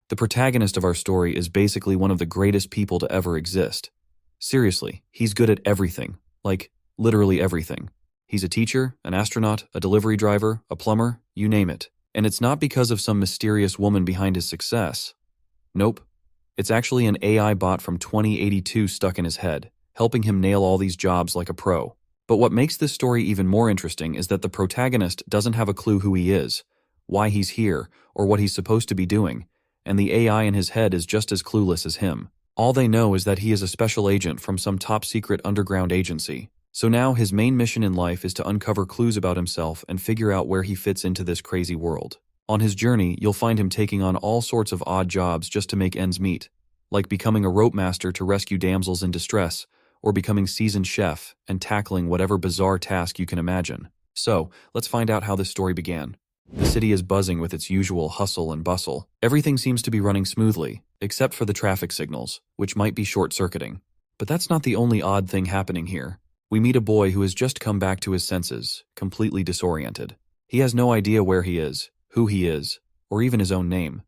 The protagonist of our story is basically one of the greatest people to ever exist. Seriously, he's good at everything. Like, literally everything. He's a teacher, an astronaut, a delivery driver, a plumber, you name it. And it's not because of some mysterious woman behind his success. Nope. It's actually an AI bot from 2082 stuck in his head, helping him nail all these jobs like a pro. But what makes this story even more interesting is that the protagonist doesn't have a clue who he is, why he's here, or what he's supposed to be doing, and the AI in his head is just as clueless as him. All they know is that he is a special agent from some top-secret underground agency. So now his main mission in life is to uncover clues about himself and figure out where he fits into this crazy world. On his journey, you'll find him taking on all sorts of odd jobs just to make ends meet, like becoming a rope master to rescue damsels in distress, or becoming seasoned chef and tackling whatever bizarre task you can imagine. So, let's find out how this story began. The city is buzzing with its usual hustle and bustle. Everything seems to be running smoothly, except for the traffic signals, which might be short-circuiting. But that's not the only odd thing happening here. We meet a boy who has just come back to his senses, completely disoriented. He has no idea where he is, who he is, or even his own name.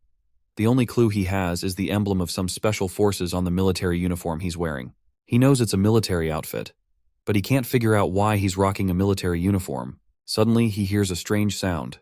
The only clue he has is the emblem of some special forces on the military uniform he's wearing. He knows it's a military outfit, but he can't figure out why he's rocking a military uniform. Suddenly, he hears a strange sound.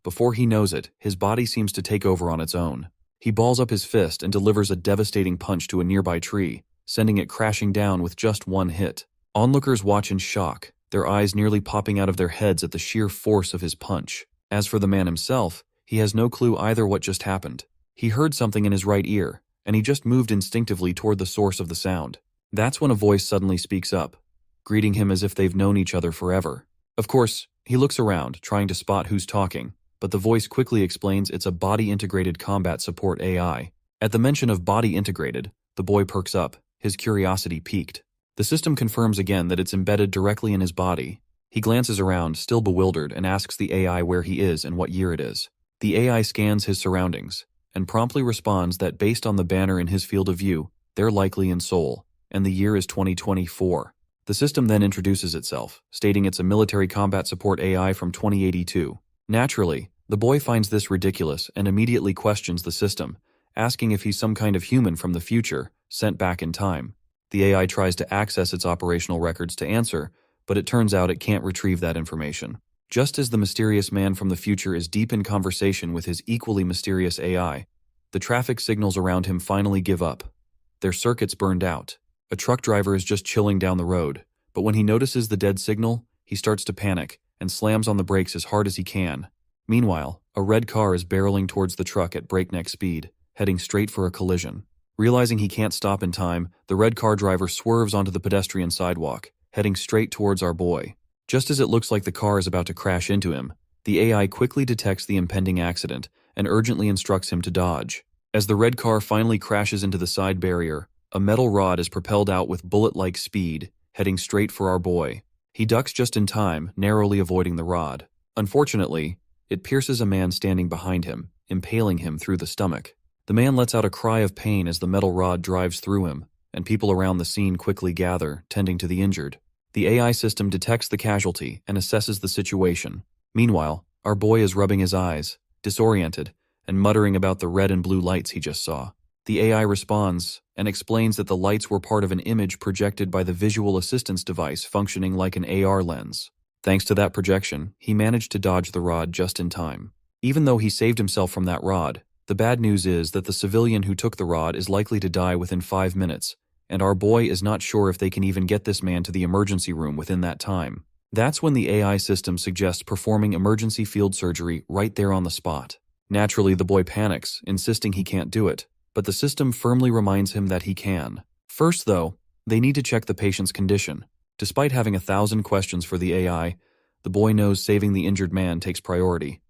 Before he knows it, his body seems to take over on its own. He balls up his fist and delivers a devastating punch to a nearby tree, sending it crashing down with just one hit. Onlookers watch in shock, their eyes nearly popping out of their heads at the sheer force of his punch. As for the man himself, he has no clue either what just happened. He heard something in his right ear, and he just moved instinctively toward the source of the sound. That's when a voice suddenly speaks up, greeting him as if they've known each other forever. Of course, he looks around, trying to spot who's talking, but the voice quickly explains it's a body-integrated combat support AI. At the mention of body-integrated, the boy perks up, his curiosity piqued. The system confirms again that it's embedded directly in his body. He glances around, still bewildered, and asks the AI where he is and what year it is. The AI scans his surroundings, and promptly responds that based on the banner in his field of view, they're likely in Seoul, and the year is 2024. The system then introduces itself, stating it's a military combat support AI from 2082. Naturally, the boy finds this ridiculous and immediately questions the system, asking if he's some kind of human from the future, sent back in time. The AI tries to access its operational records to answer, but it turns out it can't retrieve that information. Just as the mysterious man from the future is deep in conversation with his equally mysterious AI, the traffic signals around him finally give up. Their circuits burned out. A truck driver is just chilling down the road, but when he notices the dead signal, he starts to panic and slams on the brakes as hard as he can. Meanwhile, a red car is barreling towards the truck at breakneck speed, heading straight for a collision. Realizing he can't stop in time, the red car driver swerves onto the pedestrian sidewalk, heading straight towards our boy. Just as it looks like the car is about to crash into him, the AI quickly detects the impending accident and urgently instructs him to dodge. As the red car finally crashes into the side barrier, a metal rod is propelled out with bullet-like speed, heading straight for our boy. He ducks just in time, narrowly avoiding the rod. Unfortunately, it pierces a man standing behind him, impaling him through the stomach. The man lets out a cry of pain as the metal rod drives through him, and people around the scene quickly gather, tending to the injured. The AI system detects the casualty and assesses the situation. Meanwhile, our boy is rubbing his eyes, disoriented, and muttering about the red and blue lights he just saw. The AI responds and explains that the lights were part of an image projected by the visual assistance device functioning like an AR lens. Thanks to that projection, he managed to dodge the rod just in time. Even though he saved himself from that rod, the bad news is that the civilian who took the rod is likely to die within 5 minutes, and our boy is not sure if they can even get this man to the emergency room within that time. That's when the AI system suggests performing emergency field surgery right there on the spot. Naturally, the boy panics, insisting he can't do it, but the system firmly reminds him that he can. First, though, they need to check the patient's condition. Despite having 1,000 questions for the AI, the boy knows saving the injured man takes priority.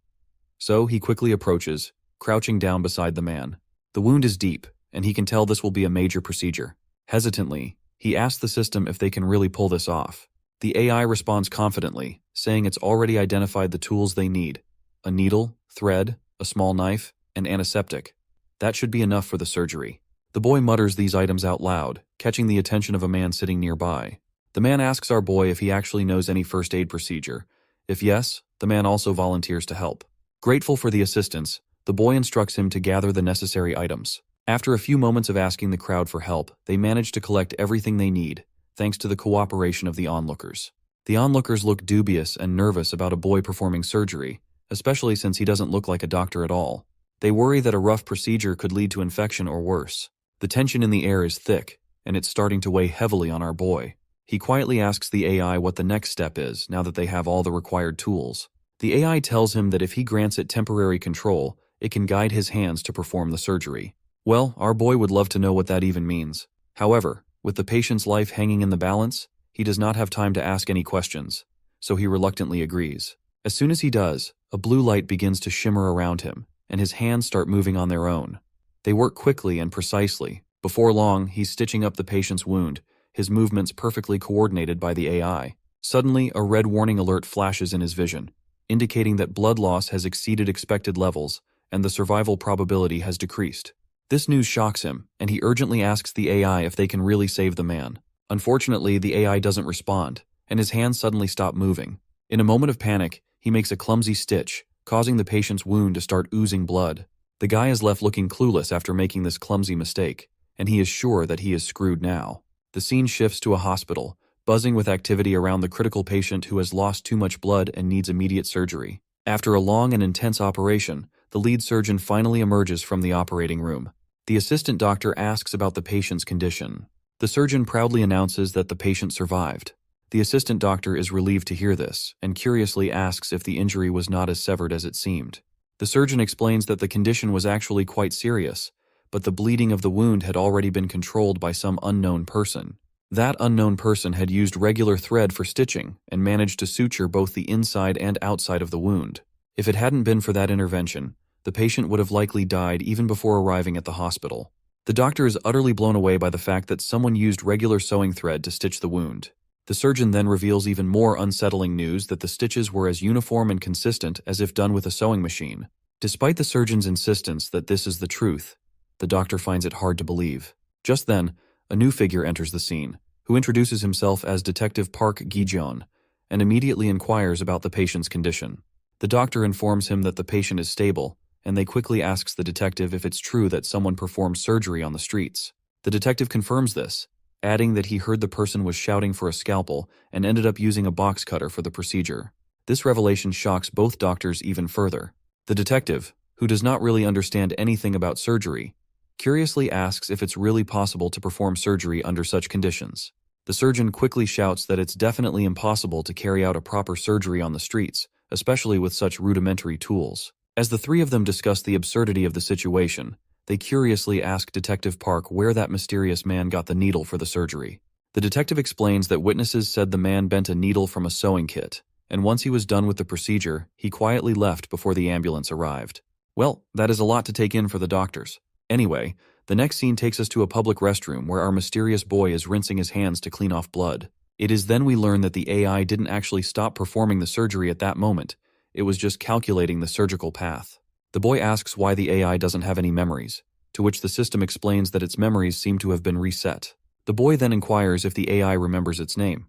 So he quickly approaches, crouching down beside the man. The wound is deep, and he can tell this will be a major procedure. Hesitantly, he asks the system if they can really pull this off. The AI responds confidently, saying it's already identified the tools they need: a needle, thread, a small knife, and antiseptic. That should be enough for the surgery. The boy mutters these items out loud, catching the attention of a man sitting nearby. The man asks our boy if he actually knows any first aid procedure. If yes, the man also volunteers to help. Grateful for the assistance, The boy instructs him to gather the necessary items. After a few moments of asking the crowd for help, they manage to collect everything they need, thanks to the cooperation of the onlookers. The onlookers look dubious and nervous about a boy performing surgery, especially since he doesn't look like a doctor at all. They worry that a rough procedure could lead to infection or worse. The tension in the air is thick, and it's starting to weigh heavily on our boy. He quietly asks the AI what the next step is now that they have all the required tools. The AI tells him that if he grants it temporary control, it can guide his hands to perform the surgery. Well, our boy would love to know what that even means. However, with the patient's life hanging in the balance, he does not have time to ask any questions, so he reluctantly agrees. As soon as he does, a blue light begins to shimmer around him, and his hands start moving on their own. They work quickly and precisely. Before long, he's stitching up the patient's wound, his movements perfectly coordinated by the AI. Suddenly, a red warning alert flashes in his vision, indicating that blood loss has exceeded expected levels and the survival probability has decreased. This news shocks him, and he urgently asks the AI if they can really save the man. Unfortunately, the AI doesn't respond, and his hands suddenly stop moving. In a moment of panic, he makes a clumsy stitch, causing the patient's wound to start oozing blood. The guy is left looking clueless after making this clumsy mistake, and he is sure that he is screwed now. The scene shifts to a hospital, buzzing with activity around the critical patient who has lost too much blood and needs immediate surgery. After a long and intense operation, the lead surgeon finally emerges from the operating room. The assistant doctor asks about the patient's condition. The surgeon proudly announces that the patient survived. The assistant doctor is relieved to hear this, and curiously asks if the injury was not as severed as it seemed. The surgeon explains that the condition was actually quite serious, but the bleeding of the wound had already been controlled by some unknown person. That unknown person had used regular thread for stitching and managed to suture both the inside and outside of the wound. If it hadn't been for that intervention, the patient would have likely died even before arriving at the hospital. The doctor is utterly blown away by the fact that someone used regular sewing thread to stitch the wound. The surgeon then reveals even more unsettling news that the stitches were as uniform and consistent as if done with a sewing machine. Despite the surgeon's insistence that this is the truth, the doctor finds it hard to believe. Just then, a new figure enters the scene, who introduces himself as Detective Park Gi-jeon, and immediately inquires about the patient's condition. The doctor informs him that the patient is stable, and they quickly asks the detective if it's true that someone performed surgery on the streets. The detective confirms this, adding that he heard the person was shouting for a scalpel and ended up using a box cutter for the procedure. This revelation shocks both doctors even further. The detective, who does not really understand anything about surgery, curiously asks if it's really possible to perform surgery under such conditions. The surgeon quickly shouts that it's definitely impossible to carry out a proper surgery on the streets, especially with such rudimentary tools. As the three of them discuss the absurdity of the situation, they curiously ask Detective Park where that mysterious man got the needle for the surgery. The detective explains that witnesses said the man bent a needle from a sewing kit, and once he was done with the procedure, he quietly left before the ambulance arrived. Well, that is a lot to take in for the doctors. Anyway, the next scene takes us to a public restroom where our mysterious boy is rinsing his hands to clean off blood. It is then we learn that the AI didn't actually stop performing the surgery at that moment. It was just calculating the surgical path. The boy asks why the AI doesn't have any memories, to which the system explains that its memories seem to have been reset. The boy then inquires if the AI remembers its name.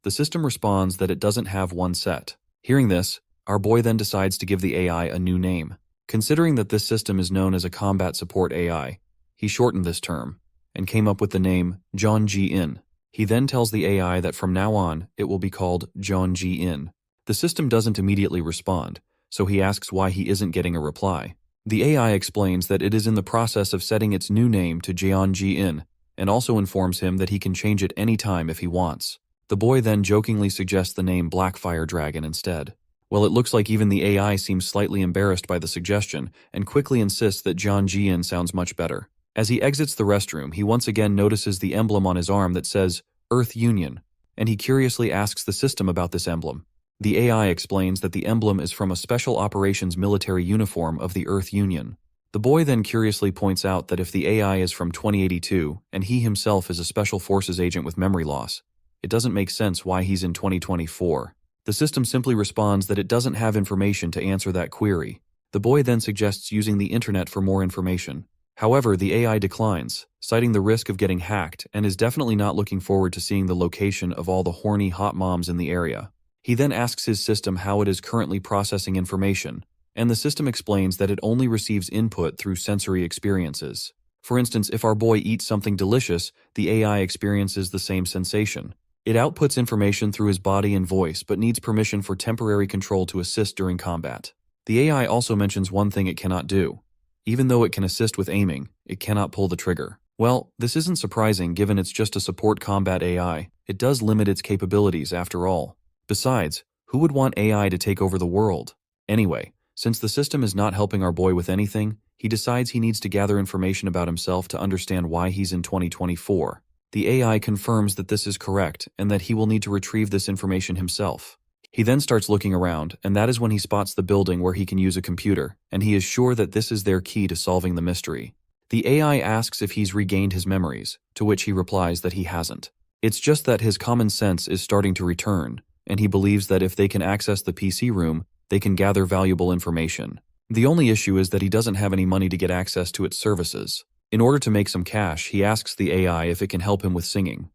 The system responds that it doesn't have one set. Hearing this, our boy then decides to give the AI a new name. Considering that this system is known as a combat support AI, he shortened this term and came up with the name John Ji-in. He then tells the AI that from now on, it will be called John Ji-in. The system doesn't immediately respond, so he asks why he isn't getting a reply. The AI explains that it is in the process of setting its new name to Jeon Ji-in, and also informs him that he can change it any time if he wants. The boy then jokingly suggests the name Blackfire Dragon instead. Well, it looks like even the AI seems slightly embarrassed by the suggestion, and quickly insists that John Ji-in sounds much better. As he exits the restroom, he once again notices the emblem on his arm that says, Earth Union, and he curiously asks the system about this emblem. The AI explains that the emblem is from a special operations military uniform of the Earth Union. The boy then curiously points out that if the AI is from 2082 and he himself is a special forces agent with memory loss, it doesn't make sense why he's in 2024. The system simply responds that it doesn't have information to answer that query. The boy then suggests using the internet for more information. However, the AI declines, citing the risk of getting hacked, and is definitely not looking forward to seeing the location of all the horny hot moms in the area. He then asks his system how it is currently processing information, And the system explains that it only receives input through sensory experiences. For instance, if our boy eats something delicious, the AI experiences the same sensation. It outputs information through his body and voice, but needs permission for temporary control to assist during combat. The AI also mentions one thing it cannot do. Even though it can assist with aiming, it cannot pull the trigger. Well, this isn't surprising given it's just a support combat AI. It does limit its capabilities after all. Besides, who would want AI to take over the world? Anyway, since the system is not helping our boy with anything, he decides he needs to gather information about himself to understand why he's in 2024. The AI confirms that this is correct and that he will need to retrieve this information himself. He then starts looking around, and that is when he spots the building where he can use a computer, and he is sure that this is their key to solving the mystery. The AI asks if he's regained his memories, to which he replies that he hasn't. It's just that his common sense is starting to return, and he believes that if they can access the PC room, they can gather valuable information. The only issue is that he doesn't have any money to get access to its services. In order to make some cash, he asks the AI if it can help him with singing.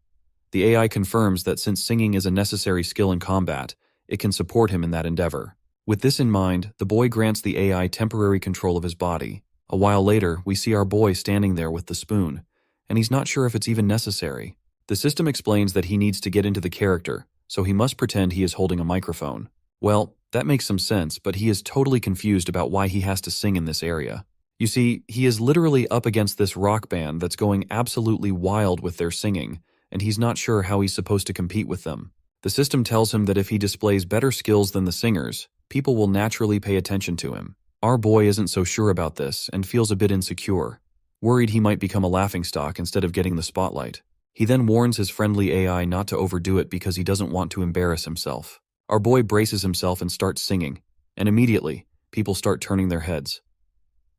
The AI confirms that since singing is a necessary skill in combat, it can support him in that endeavor. With this in mind, the boy grants the AI temporary control of his body. A while later, we see our boy standing there with the spoon, and he's not sure if it's even necessary. The system explains that he needs to get into the character, so he must pretend he is holding a microphone. Well, that makes some sense, but he is totally confused about why he has to sing in this area. You see, he is literally up against this rock band that's going absolutely wild with their singing, and he's not sure how he's supposed to compete with them. The system tells him that if he displays better skills than the singers, people will naturally pay attention to him. Our boy isn't so sure about this and feels a bit insecure, worried he might become a laughingstock instead of getting the spotlight. He then warns his friendly AI not to overdo it because he doesn't want to embarrass himself. Our boy braces himself and starts singing, and immediately, people start turning their heads.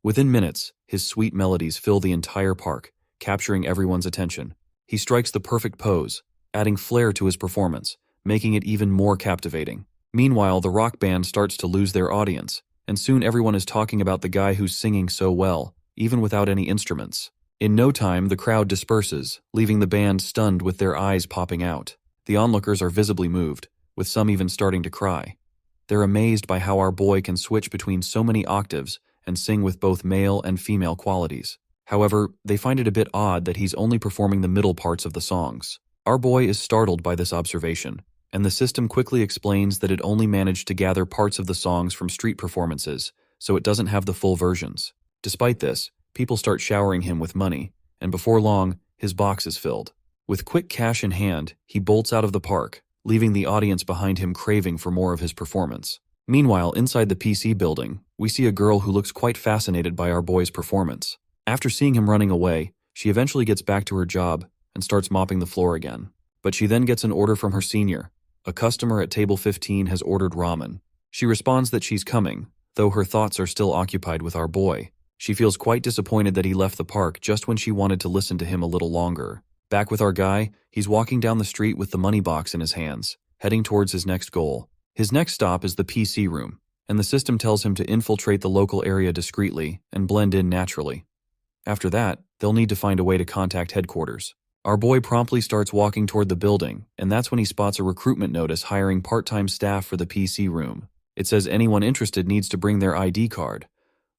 Within minutes, his sweet melodies fill the entire park, capturing everyone's attention. He strikes the perfect pose, adding flair to his performance, making it even more captivating. Meanwhile, the rock band starts to lose their audience, and soon everyone is talking about the guy who's singing so well, even without any instruments. In no time, the crowd disperses, leaving the band stunned with their eyes popping out. The onlookers are visibly moved, with some even starting to cry. They're amazed by how our boy can switch between so many octaves and sing with both male and female qualities. However, they find it a bit odd that he's only performing the middle parts of the songs. Our boy is startled by this observation, and the system quickly explains that it only managed to gather parts of the songs from street performances, so it doesn't have the full versions. Despite this, people start showering him with money, and before long, his box is filled. With quick cash in hand, he bolts out of the park, leaving the audience behind him craving for more of his performance. Meanwhile, inside the PC building, we see a girl who looks quite fascinated by our boy's performance. After seeing him running away, she eventually gets back to her job and starts mopping the floor again. But she then gets an order from her senior. A customer at table 15 has ordered ramen. She responds that she's coming, though her thoughts are still occupied with our boy. She feels quite disappointed that he left the park just when she wanted to listen to him a little longer. Back with our guy, he's walking down the street with the money box in his hands, heading towards his next goal. His next stop is the PC room, and the system tells him to infiltrate the local area discreetly and blend in naturally. After that, they'll need to find a way to contact headquarters. Our boy promptly starts walking toward the building, and that's when he spots a recruitment notice hiring part-time staff for the PC room. It says anyone interested needs to bring their ID card.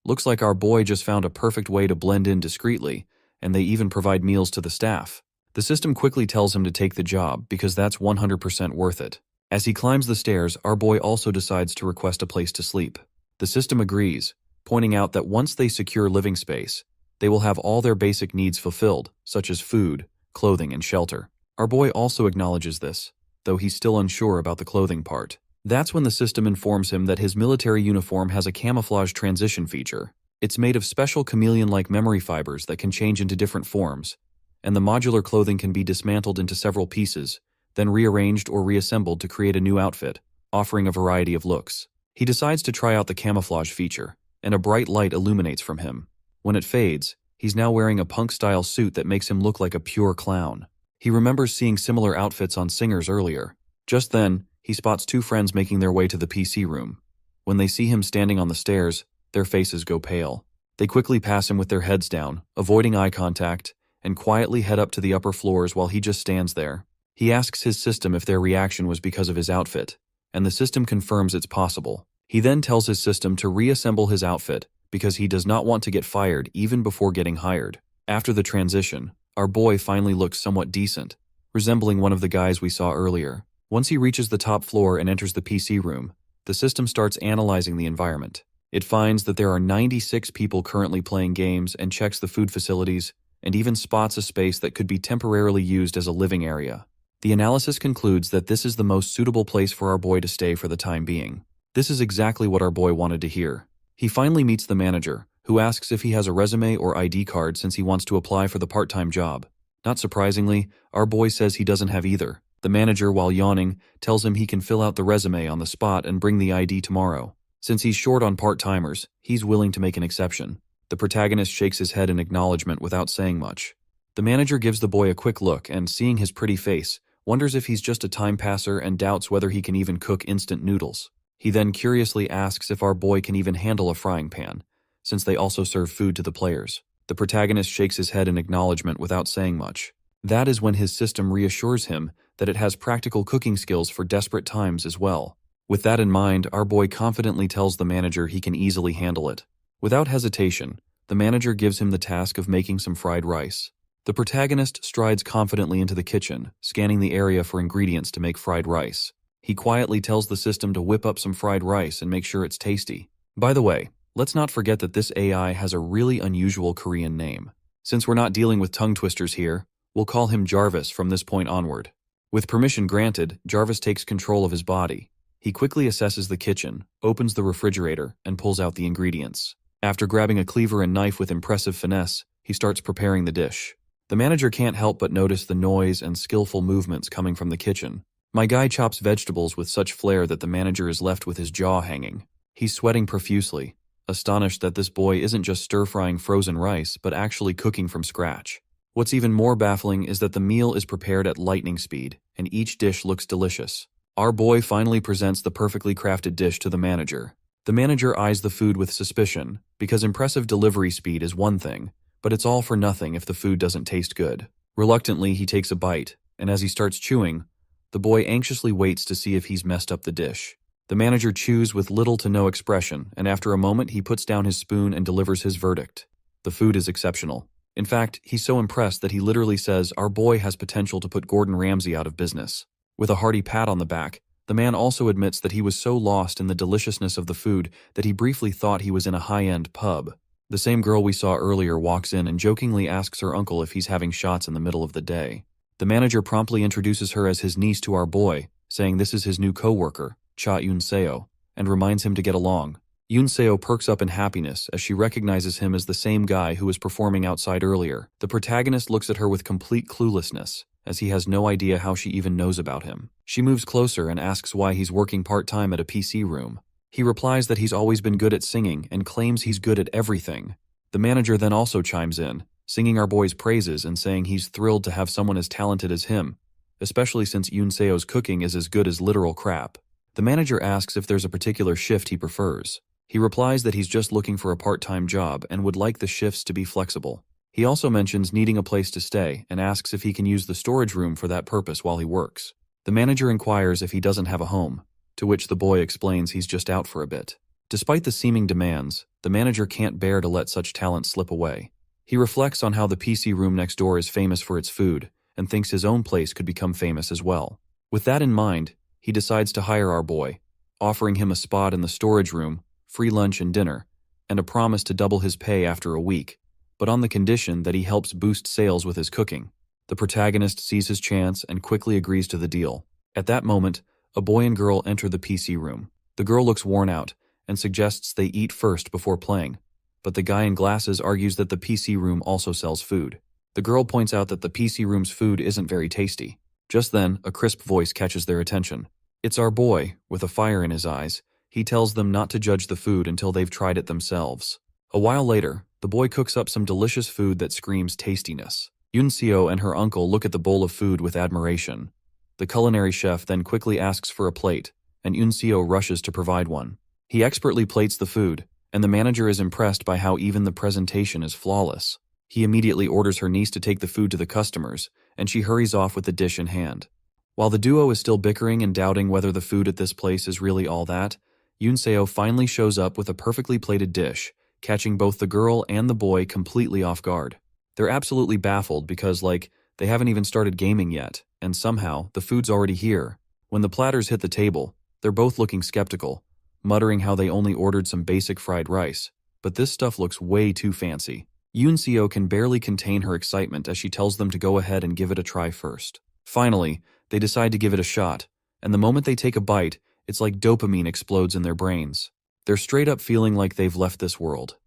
Looks like our boy just found a perfect way to blend in discreetly, and they even provide meals to the staff. The system quickly tells him to take the job because that's 100% worth it. As he climbs the stairs, our boy also decides to request a place to sleep. The system agrees, pointing out that once they secure living space, they will have all their basic needs fulfilled, such as food, clothing, and shelter. Our boy also acknowledges this, though he's still unsure about the clothing part. That's when the system informs him that his military uniform has a camouflage transition feature. It's made of special chameleon-like memory fibers that can change into different forms, and the modular clothing can be dismantled into several pieces, then rearranged or reassembled to create a new outfit, offering a variety of looks. He decides to try out the camouflage feature, and a bright light illuminates from him. When it fades, he's now wearing a punk-style suit that makes him look like a pure clown. He remembers seeing similar outfits on singers earlier. Just then, he spots two friends making their way to the PC room. When they see him standing on the stairs, their faces go pale. They quickly pass him with their heads down, avoiding eye contact, and quietly head up to the upper floors while he just stands there. He asks his system if their reaction was because of his outfit, and the system confirms it's possible. He then tells his system to reassemble his outfit because he does not want to get fired even before getting hired. After the transition, our boy finally looks somewhat decent, resembling one of the guys we saw earlier. Once he reaches the top floor and enters the PC room, the system starts analyzing the environment. It finds that there are 96 people currently playing games and checks the food facilities and even spots a space that could be temporarily used as a living area. The analysis concludes that this is the most suitable place for our boy to stay for the time being. This is exactly what our boy wanted to hear. He finally meets the manager, who asks if he has a resume or ID card since he wants to apply for the part-time job. Not surprisingly, our boy says he doesn't have either. The manager, while yawning, tells him he can fill out the resume on the spot and bring the ID tomorrow. Since he's short on part-timers, he's willing to make an exception. The protagonist shakes his head in acknowledgement without saying much. The manager gives the boy a quick look and, seeing his pretty face, wonders if he's just a time passer and doubts whether he can even cook instant noodles. He then curiously asks if our boy can even handle a frying pan, since they also serve food to the players. The protagonist shakes his head in acknowledgement without saying much. That is when his system reassures him that it has practical cooking skills for desperate times as well. With that in mind, our boy confidently tells the manager he can easily handle it. Without hesitation, the manager gives him the task of making some fried rice. The protagonist strides confidently into the kitchen, scanning the area for ingredients to make fried rice. He quietly tells the system to whip up some fried rice and make sure it's tasty. By the way, let's not forget that this AI has a really unusual Korean name. Since we're not dealing with tongue twisters here, we'll call him Jarvis from this point onward. With permission granted, Jarvis takes control of his body. He quickly assesses the kitchen, opens the refrigerator, and pulls out the ingredients. After grabbing a cleaver and knife with impressive finesse, he starts preparing the dish. The manager can't help but notice the noise and skillful movements coming from the kitchen. My guy chops vegetables with such flair that the manager is left with his jaw hanging. He's sweating profusely, astonished that this boy isn't just stir-frying frozen rice, but actually cooking from scratch. What's even more baffling is that the meal is prepared at lightning speed, and each dish looks delicious. Our boy finally presents the perfectly crafted dish to the manager. The manager eyes the food with suspicion, because impressive delivery speed is one thing, but it's all for nothing if the food doesn't taste good. Reluctantly, he takes a bite, and as he starts chewing, the boy anxiously waits to see if he's messed up the dish. The manager chews with little to no expression, and after a moment he puts down his spoon and delivers his verdict. The food is exceptional. In fact, he's so impressed that he literally says our boy has potential to put Gordon Ramsay out of business. With a hearty pat on the back, the man also admits that he was so lost in the deliciousness of the food that he briefly thought he was in a high-end pub. The same girl we saw earlier walks in and jokingly asks her uncle if he's having shots in the middle of the day. The manager promptly introduces her as his niece to our boy, saying this is his new co-worker, Cha Yoon-seo, and reminds him to get along. Yoon-seo perks up in happiness as she recognizes him as the same guy who was performing outside earlier. The protagonist looks at her with complete cluelessness, as he has no idea how she even knows about him. She moves closer and asks why he's working part-time at a PC room. He replies that he's always been good at singing and claims he's good at everything. The manager then also chimes in, singing our boy's praises and saying he's thrilled to have someone as talented as him, especially since Yoon-seo's cooking is as good as literal crap. The manager asks if there's a particular shift he prefers. He replies that he's just looking for a part-time job and would like the shifts to be flexible. He also mentions needing a place to stay and asks if he can use the storage room for that purpose while he works. The manager inquires if he doesn't have a home, to which the boy explains he's just out for a bit. Despite the seeming demands, the manager can't bear to let such talent slip away. He reflects on how the PC room next door is famous for its food and thinks his own place could become famous as well. With that in mind, he decides to hire our boy, offering him a spot in the storage room, free lunch and dinner, and a promise to double his pay after a week, but on the condition that he helps boost sales with his cooking. The protagonist sees his chance and quickly agrees to the deal. At that moment, a boy and girl enter the PC room. The girl looks worn out and suggests they eat first before playing, but the guy in glasses argues that the PC room also sells food. The girl points out that the PC room's food isn't very tasty. Just then, a crisp voice catches their attention. It's our boy, with a fire in his eyes. He tells them not to judge the food until they've tried it themselves. A while later, the boy cooks up some delicious food that screams tastiness. Yoon-seo and her uncle look at the bowl of food with admiration. The culinary chef then quickly asks for a plate, and Yoon-seo rushes to provide one. He expertly plates the food, and the manager is impressed by how even the presentation is flawless. He immediately orders her niece to take the food to the customers, and she hurries off with the dish in hand. While the duo is still bickering and doubting whether the food at this place is really all that, Yoon finally shows up with a perfectly plated dish, catching both the girl and the boy completely off guard. They're absolutely baffled because, they haven't even started gaming yet, and somehow, the food's already here. When the platters hit the table, they're both looking skeptical, muttering how they only ordered some basic fried rice. But this stuff looks way too fancy. Yoon can barely contain her excitement as she tells them to go ahead and give it a try first. Finally, they decide to give it a shot, and the moment they take a bite, it's like dopamine explodes in their brains. They're straight up feeling like they've left this world.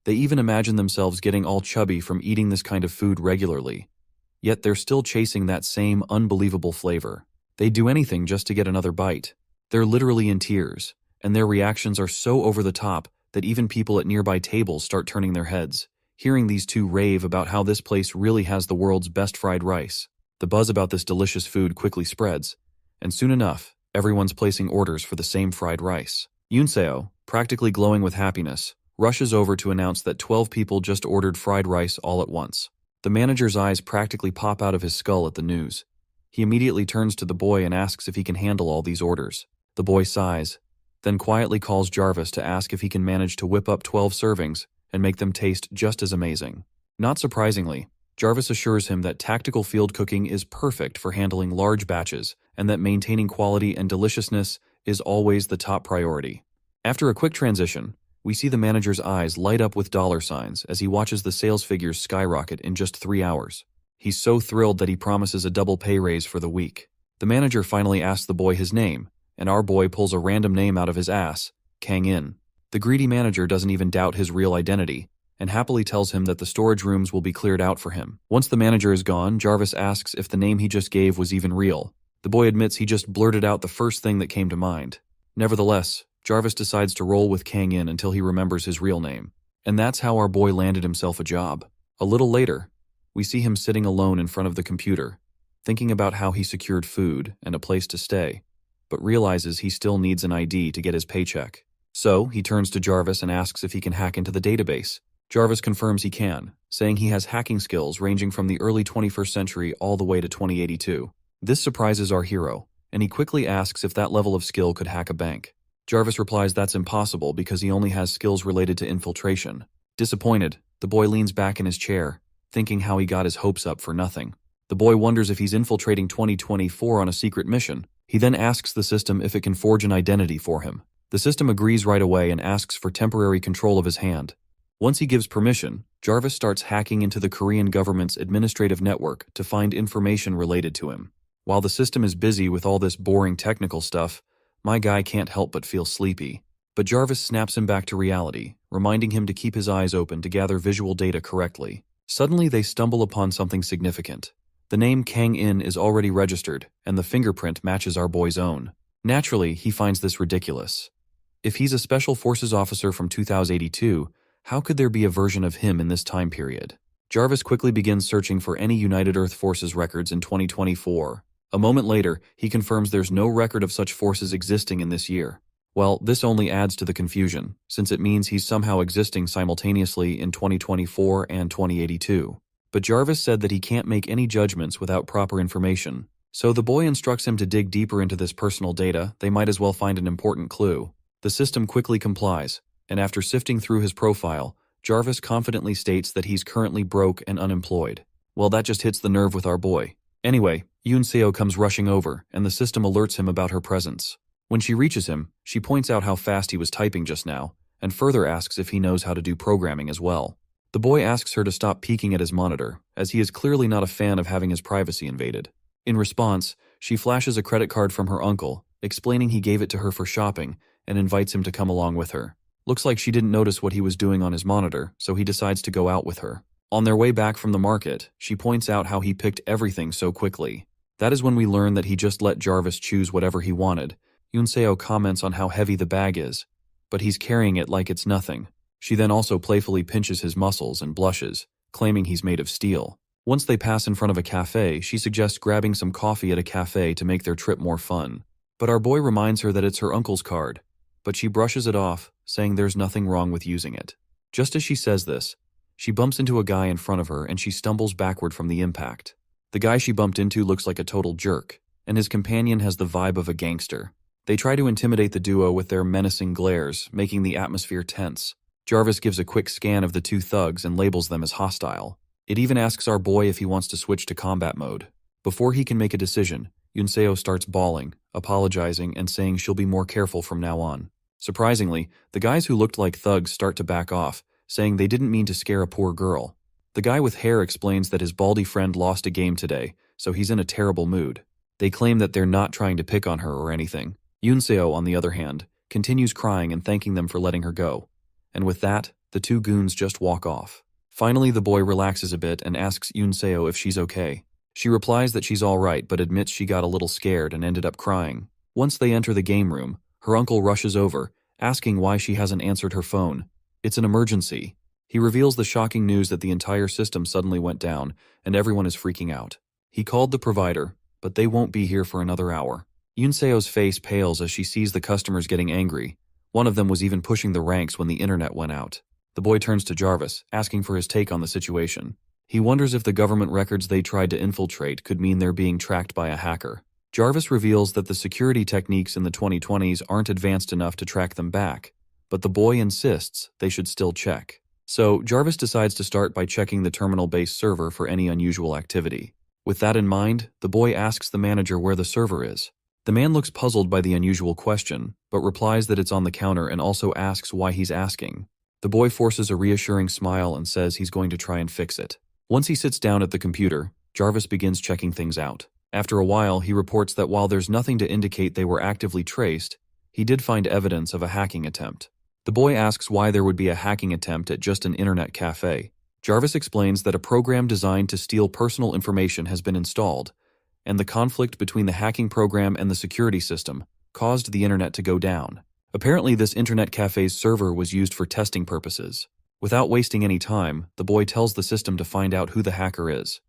They even imagine themselves getting all chubby from eating this kind of food regularly. Yet they're still chasing that same unbelievable flavor. They'd do anything just to get another bite. They're literally in tears, and their reactions are so over the top that even people at nearby tables start turning their heads, hearing these two rave about how this place really has the world's best fried rice. The buzz about this delicious food quickly spreads, and soon enough, everyone's placing orders for the same fried rice. Yoon, practically glowing with happiness, rushes over to announce that 12 people just ordered fried rice all at once. The manager's eyes practically pop out of his skull at the news. He immediately turns to the boy and asks if he can handle all these orders. The boy sighs, then quietly calls Jarvis to ask if he can manage to whip up 12 servings and make them taste just as amazing. Not surprisingly, Jarvis assures him that tactical field cooking is perfect for handling large batches and that maintaining quality and deliciousness is always the top priority. After a quick transition, we see the manager's eyes light up with dollar signs as he watches the sales figures skyrocket in just 3 hours. He's so thrilled that he promises a double pay raise for the week. The manager finally asks the boy his name, and our boy pulls a random name out of his ass, Kang-in. The greedy manager doesn't even doubt his real identity, and happily tells him that the storage rooms will be cleared out for him. Once the manager is gone, Jarvis asks if the name he just gave was even real. The boy admits he just blurted out the first thing that came to mind. Nevertheless, Jarvis decides to roll with Kang-in until he remembers his real name. And that's how our boy landed himself a job. A little later, we see him sitting alone in front of the computer, thinking about how he secured food and a place to stay, but realizes he still needs an ID to get his paycheck. So, he turns to Jarvis and asks if he can hack into the database. Jarvis confirms he can, saying he has hacking skills ranging from the early 21st century all the way to 2082. This surprises our hero, and he quickly asks if that level of skill could hack a bank. Jarvis replies that's impossible because he only has skills related to infiltration. Disappointed, the boy leans back in his chair, thinking how he got his hopes up for nothing. The boy wonders if he's infiltrating 2024 on a secret mission. He then asks the system if it can forge an identity for him. The system agrees right away and asks for temporary control of his hand. Once he gives permission, Jarvis starts hacking into the Korean government's administrative network to find information related to him. While the system is busy with all this boring technical stuff, my guy can't help but feel sleepy. But Jarvis snaps him back to reality, reminding him to keep his eyes open to gather visual data correctly. Suddenly they stumble upon something significant. The name Kang-in is already registered, and the fingerprint matches our boy's own. Naturally, he finds this ridiculous. If he's a Special Forces officer from 2082, how could there be a version of him in this time period? Jarvis quickly begins searching for any United Earth Forces records in 2024. A moment later, he confirms there's no record of such forces existing in this year. Well, this only adds to the confusion, since it means he's somehow existing simultaneously in 2024 and 2082. But Jarvis said that he can't make any judgments without proper information. So the boy instructs him to dig deeper into this personal data. They might as well find an important clue. The system quickly complies, and after sifting through his profile, Jarvis confidently states that he's currently broke and unemployed. Well, that just hits the nerve with our boy. Anyway, Yoon comes rushing over, and the system alerts him about her presence. When she reaches him, she points out how fast he was typing just now, and further asks if he knows how to do programming as well. The boy asks her to stop peeking at his monitor, as he is clearly not a fan of having his privacy invaded. In response, she flashes a credit card from her uncle, explaining he gave it to her for shopping, and invites him to come along with her. Looks like she didn't notice what he was doing on his monitor, so he decides to go out with her. On their way back from the market, she points out how he picked everything so quickly. That is when we learn that he just let Jarvis choose whatever he wanted. Yoon comments on how heavy the bag is, but he's carrying it like it's nothing. She then also playfully pinches his muscles and blushes, claiming he's made of steel. Once they pass in front of a cafe, she suggests grabbing some coffee at a cafe to make their trip more fun. But our boy reminds her that it's her uncle's card, but she brushes it off, saying there's nothing wrong with using it. Just as she says this, she bumps into a guy in front of her and she stumbles backward from the impact. The guy she bumped into looks like a total jerk, and his companion has the vibe of a gangster. They try to intimidate the duo with their menacing glares, making the atmosphere tense. Jarvis gives a quick scan of the two thugs and labels them as hostile. It even asks our boy if he wants to switch to combat mode. Before he can make a decision, Yunseo starts bawling, apologizing, and saying she'll be more careful from now on. Surprisingly, the guys who looked like thugs start to back off, saying they didn't mean to scare a poor girl. The guy with hair explains that his baldy friend lost a game today, so he's in a terrible mood. They claim that they're not trying to pick on her or anything. Yunseo, on the other hand, continues crying and thanking them for letting her go. And with that, the two goons just walk off. Finally, the boy relaxes a bit and asks Yunseo if she's okay. She replies that she's all right, but admits she got a little scared and ended up crying. Once they enter the game room, her uncle rushes over, asking why she hasn't answered her phone. It's an emergency. He reveals the shocking news that the entire system suddenly went down, and everyone is freaking out. He called the provider, but they won't be here for another hour. Yunseo's face pales as she sees the customers getting angry. One of them was even pushing the ranks when the internet went out. The boy turns to Jarvis, asking for his take on the situation. He wonders if the government records they tried to infiltrate could mean they're being tracked by a hacker. Jarvis reveals that the security techniques in the 2020s aren't advanced enough to track them back, but the boy insists they should still check. So, Jarvis decides to start by checking the terminal-based server for any unusual activity. With that in mind, the boy asks the manager where the server is. The man looks puzzled by the unusual question, but replies that it's on the counter and also asks why he's asking. The boy forces a reassuring smile and says he's going to try and fix it. Once he sits down at the computer, Jarvis begins checking things out. After a while, he reports that while there's nothing to indicate they were actively traced, he did find evidence of a hacking attempt. The boy asks why there would be a hacking attempt at just an internet cafe. Jarvis explains that a program designed to steal personal information has been installed, and the conflict between the hacking program and the security system caused the internet to go down. Apparently, this internet cafe's server was used for testing purposes. Without wasting any time, the boy tells the system to find out who the hacker is.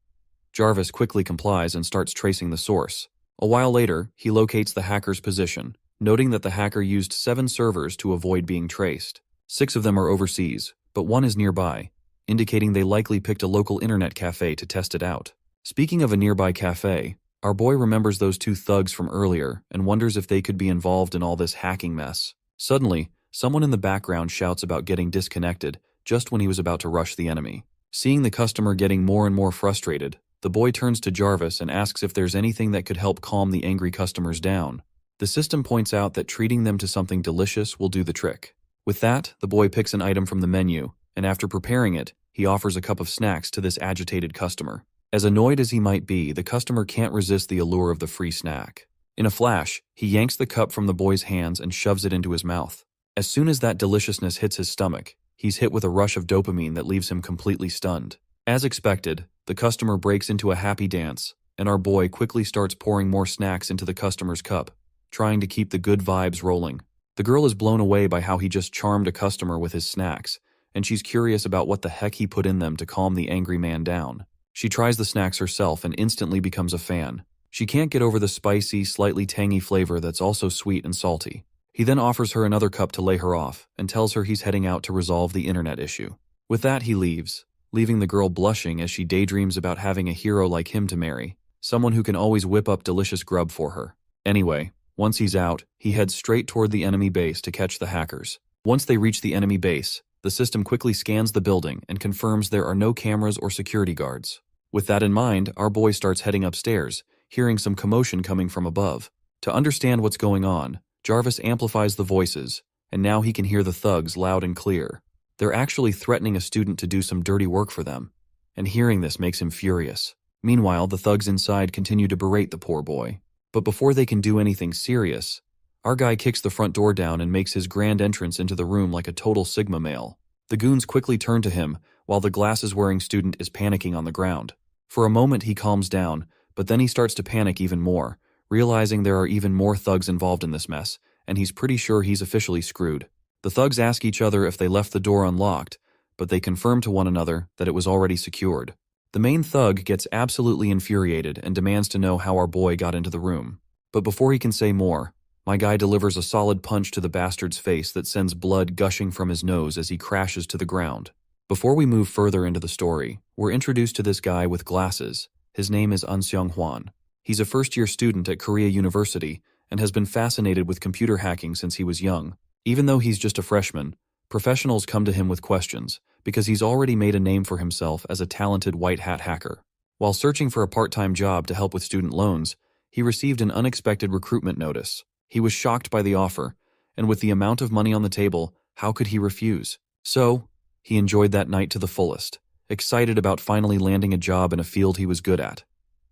Jarvis quickly complies and starts tracing the source. A while later, he locates the hacker's position, noting that the hacker used 7 servers to avoid being traced. 6 of them are overseas, but 1 is nearby, indicating they likely picked a local internet cafe to test it out. Speaking of a nearby cafe, our boy remembers those 2 thugs from earlier and wonders if they could be involved in all this hacking mess. Suddenly, someone in the background shouts about getting disconnected just when he was about to rush the enemy. Seeing the customer getting more and more frustrated, the boy turns to Jarvis and asks if there's anything that could help calm the angry customers down. The system points out that treating them to something delicious will do the trick. With that, the boy picks an item from the menu, and after preparing it, he offers a cup of snacks to this agitated customer. As annoyed as he might be, the customer can't resist the allure of the free snack. In a flash, he yanks the cup from the boy's hands and shoves it into his mouth. As soon as that deliciousness hits his stomach, he's hit with a rush of dopamine that leaves him completely stunned. As expected, the customer breaks into a happy dance, and our boy quickly starts pouring more snacks into the customer's cup, trying to keep the good vibes rolling. The girl is blown away by how he just charmed a customer with his snacks, and she's curious about what the heck he put in them to calm the angry man down. She tries the snacks herself and instantly becomes a fan. She can't get over the spicy, slightly tangy flavor that's also sweet and salty. He then offers her another cup to lay her off and tells her he's heading out to resolve the internet issue. With that, he leaves, leaving the girl blushing as she daydreams about having a hero like him to marry, someone who can always whip up delicious grub for her. Anyway, once he's out, he heads straight toward the enemy base to catch the hackers. Once they reach the enemy base, the system quickly scans the building and confirms there are no cameras or security guards. With that in mind, our boy starts heading upstairs, hearing some commotion coming from above. To understand what's going on, Jarvis amplifies the voices, and now he can hear the thugs loud and clear. They're actually threatening a student to do some dirty work for them, and hearing this makes him furious. Meanwhile, the thugs inside continue to berate the poor boy. But before they can do anything serious, our guy kicks the front door down and makes his grand entrance into the room like a total Sigma male. The goons quickly turn to him, while the glasses-wearing student is panicking on the ground. For a moment he calms down, but then he starts to panic even more, realizing there are even more thugs involved in this mess, and he's pretty sure he's officially screwed. The thugs ask each other if they left the door unlocked, but they confirm to one another that it was already secured. The main thug gets absolutely infuriated and demands to know how our boy got into the room. But before he can say more, my guy delivers a solid punch to the bastard's face that sends blood gushing from his nose as he crashes to the ground. Before we move further into the story, we're introduced to this guy with glasses. His name is Unseong Hwan. He's a first-year student at Korea University and has been fascinated with computer hacking since he was young. Even though he's just a freshman, professionals come to him with questions because he's already made a name for himself as a talented white hat hacker. While searching for a part-time job to help with student loans, he received an unexpected recruitment notice. He was shocked by the offer, and with the amount of money on the table, how could he refuse? So, he enjoyed that night to the fullest, excited about finally landing a job in a field he was good at.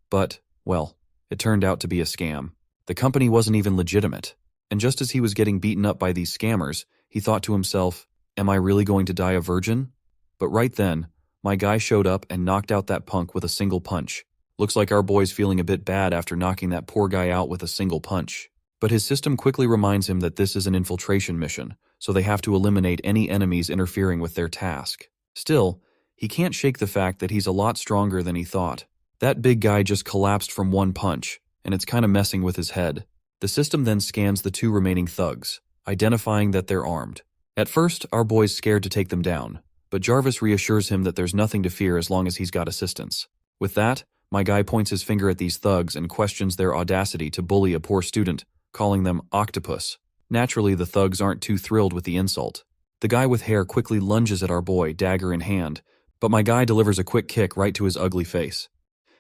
But, well, it turned out to be a scam. The company wasn't even legitimate, and just as he was getting beaten up by these scammers, he thought to himself, am I really going to die a virgin? But right then, my guy showed up and knocked out that punk with a single punch. Looks like our boy's feeling a bit bad after knocking that poor guy out with a single punch. But his system quickly reminds him that this is an infiltration mission, so they have to eliminate any enemies interfering with their task. Still, he can't shake the fact that he's a lot stronger than he thought. That big guy just collapsed from one punch, and it's kinda messing with his head. The system then scans the two remaining thugs, identifying that they're armed. At first, our boy's scared to take them down, but Jarvis reassures him that there's nothing to fear as long as he's got assistance. With that, my guy points his finger at these thugs and questions their audacity to bully a poor student, calling them octopus. Naturally, the thugs aren't too thrilled with the insult. The guy with hair quickly lunges at our boy, dagger in hand, but my guy delivers a quick kick right to his ugly face.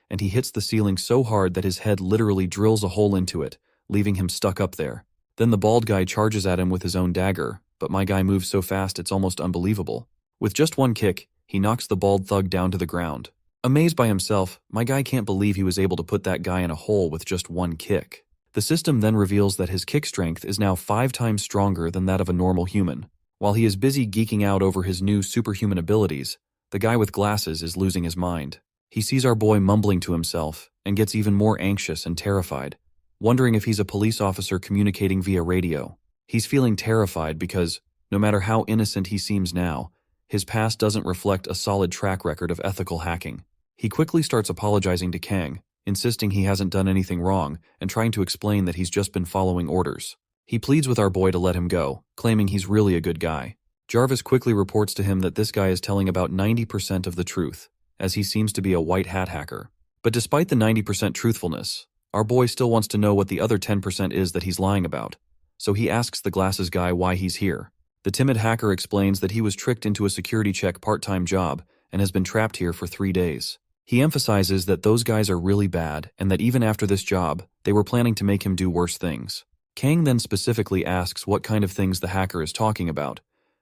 And he hits the ceiling so hard that his head literally drills a hole into it, leaving him stuck up there. Then the bald guy charges at him with his own dagger, but my guy moves so fast it's almost unbelievable. With just one kick, he knocks the bald thug down to the ground. Amazed by himself, my guy can't believe he was able to put that guy in a hole with just one kick. The system then reveals that his kick strength is now 5 times stronger than that of a normal human. While he is busy geeking out over his new superhuman abilities, the guy with glasses is losing his mind. He sees our boy mumbling to himself and gets even more anxious and terrified, wondering if he's a police officer communicating via radio. He's feeling terrified because, no matter how innocent he seems now, his past doesn't reflect a solid track record of ethical hacking. He quickly starts apologizing to Kang, insisting he hasn't done anything wrong and trying to explain that he's just been following orders. He pleads with our boy to let him go, claiming he's really a good guy. Jarvis quickly reports to him that this guy is telling about 90% of the truth, as he seems to be a white hat hacker. But despite the 90% truthfulness, our boy still wants to know what the other 10% is that he's lying about. So he asks the glasses guy why he's here. The timid hacker explains that he was tricked into a security check part-time job and has been trapped here for 3 days. He emphasizes that those guys are really bad and that even after this job, they were planning to make him do worse things. Kang then specifically asks what kind of things the hacker is talking about,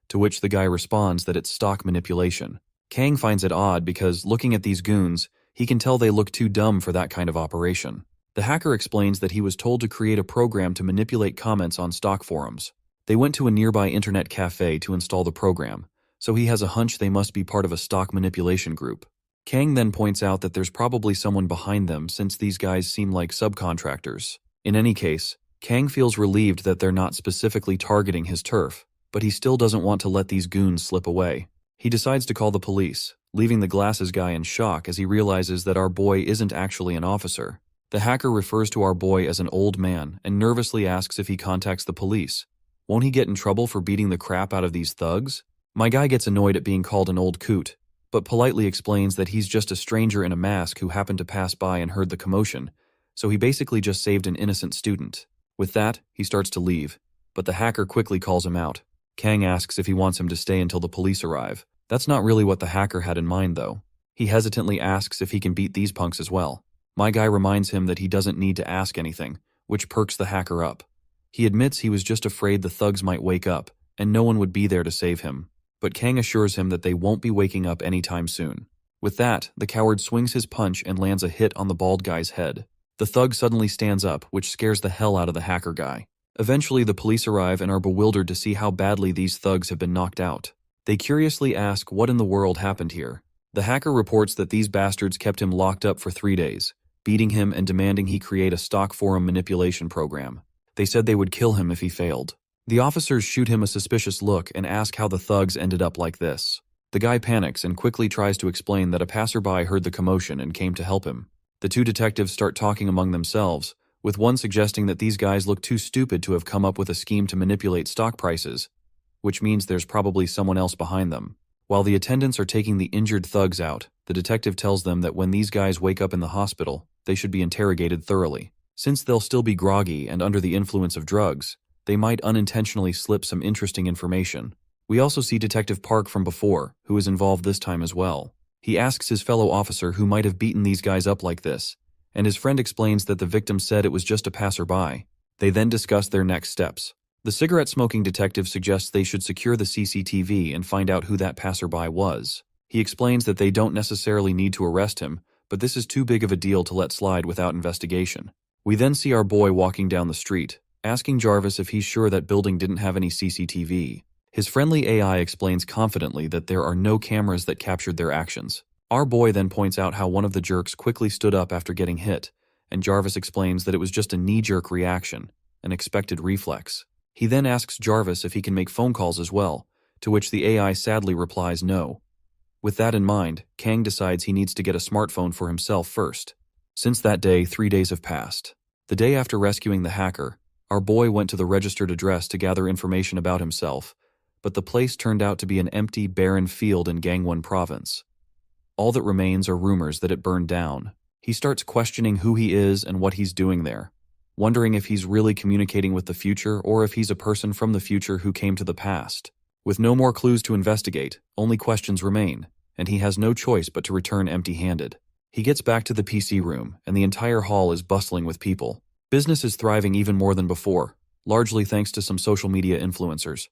to which the guy responds that it's stock manipulation. Kang finds it odd because, looking at these goons, he can tell they look too dumb for that kind of operation. The hacker explains that he was told to create a program to manipulate comments on stock forums. They went to a nearby internet cafe to install the program, so he has a hunch they must be part of a stock manipulation group. Kang then points out that there's probably someone behind them since these guys seem like subcontractors. In any case, Kang feels relieved that they're not specifically targeting his turf, but he still doesn't want to let these goons slip away. He decides to call the police, leaving the glasses guy in shock as he realizes that our boy isn't actually an officer. The hacker refers to our boy as an old man and nervously asks if he contacts the police. Won't he get in trouble for beating the crap out of these thugs? My guy gets annoyed at being called an old coot, but politely explains that he's just a stranger in a mask who happened to pass by and heard the commotion, so he basically just saved an innocent student. With that, he starts to leave, but the hacker quickly calls him out. Kang asks if he wants him to stay until the police arrive. That's not really what the hacker had in mind, though. He hesitantly asks if he can beat these punks as well. My guy reminds him that he doesn't need to ask anything, which perks the hacker up. He admits he was just afraid the thugs might wake up, and no one would be there to save him. But Kang assures him that they won't be waking up anytime soon. With that, the coward swings his punch and lands a hit on the bald guy's head. The thug suddenly stands up, which scares the hell out of the hacker guy. Eventually, the police arrive and are bewildered to see how badly these thugs have been knocked out. They curiously ask what in the world happened here. The hacker reports that these bastards kept him locked up for 3 days, beating him and demanding he create a stock forum manipulation program. They said they would kill him if he failed. The officers shoot him a suspicious look and ask how the thugs ended up like this. The guy panics and quickly tries to explain that a passerby heard the commotion and came to help him. The two detectives start talking among themselves, with one suggesting that these guys look too stupid to have come up with a scheme to manipulate stock prices, which means there's probably someone else behind them. While the attendants are taking the injured thugs out, the detective tells them that when these guys wake up in the hospital, they should be interrogated thoroughly. Since they'll still be groggy and under the influence of drugs, they might unintentionally slip some interesting information. We also see Detective Park from before, who is involved this time as well. He asks his fellow officer who might have beaten these guys up like this, and his friend explains that the victim said it was just a passerby. They then discuss their next steps. The cigarette-smoking detective suggests they should secure the CCTV and find out who that passerby was. He explains that they don't necessarily need to arrest him, but this is too big of a deal to let slide without investigation. We then see our boy walking down the street, asking Jarvis if he's sure that building didn't have any CCTV. His friendly AI explains confidently that there are no cameras that captured their actions. Our boy then points out how one of the jerks quickly stood up after getting hit, and Jarvis explains that it was just a knee-jerk reaction, an expected reflex. He then asks Jarvis if he can make phone calls as well, to which the AI sadly replies no. With that in mind, Kang decides he needs to get a smartphone for himself first. Since that day, 3 days have passed. The day after rescuing the hacker, our boy went to the registered address to gather information about himself, but the place turned out to be an empty, barren field in Gangwon province. All that remains are rumors that it burned down. He starts questioning who he is and what he's doing there, wondering if he's really communicating with the future or if he's a person from the future who came to the past. With no more clues to investigate, only questions remain, and he has no choice but to return empty-handed. He gets back to the PC room, and the entire hall is bustling with people. Business is thriving even more than before, largely thanks to some social media influencers.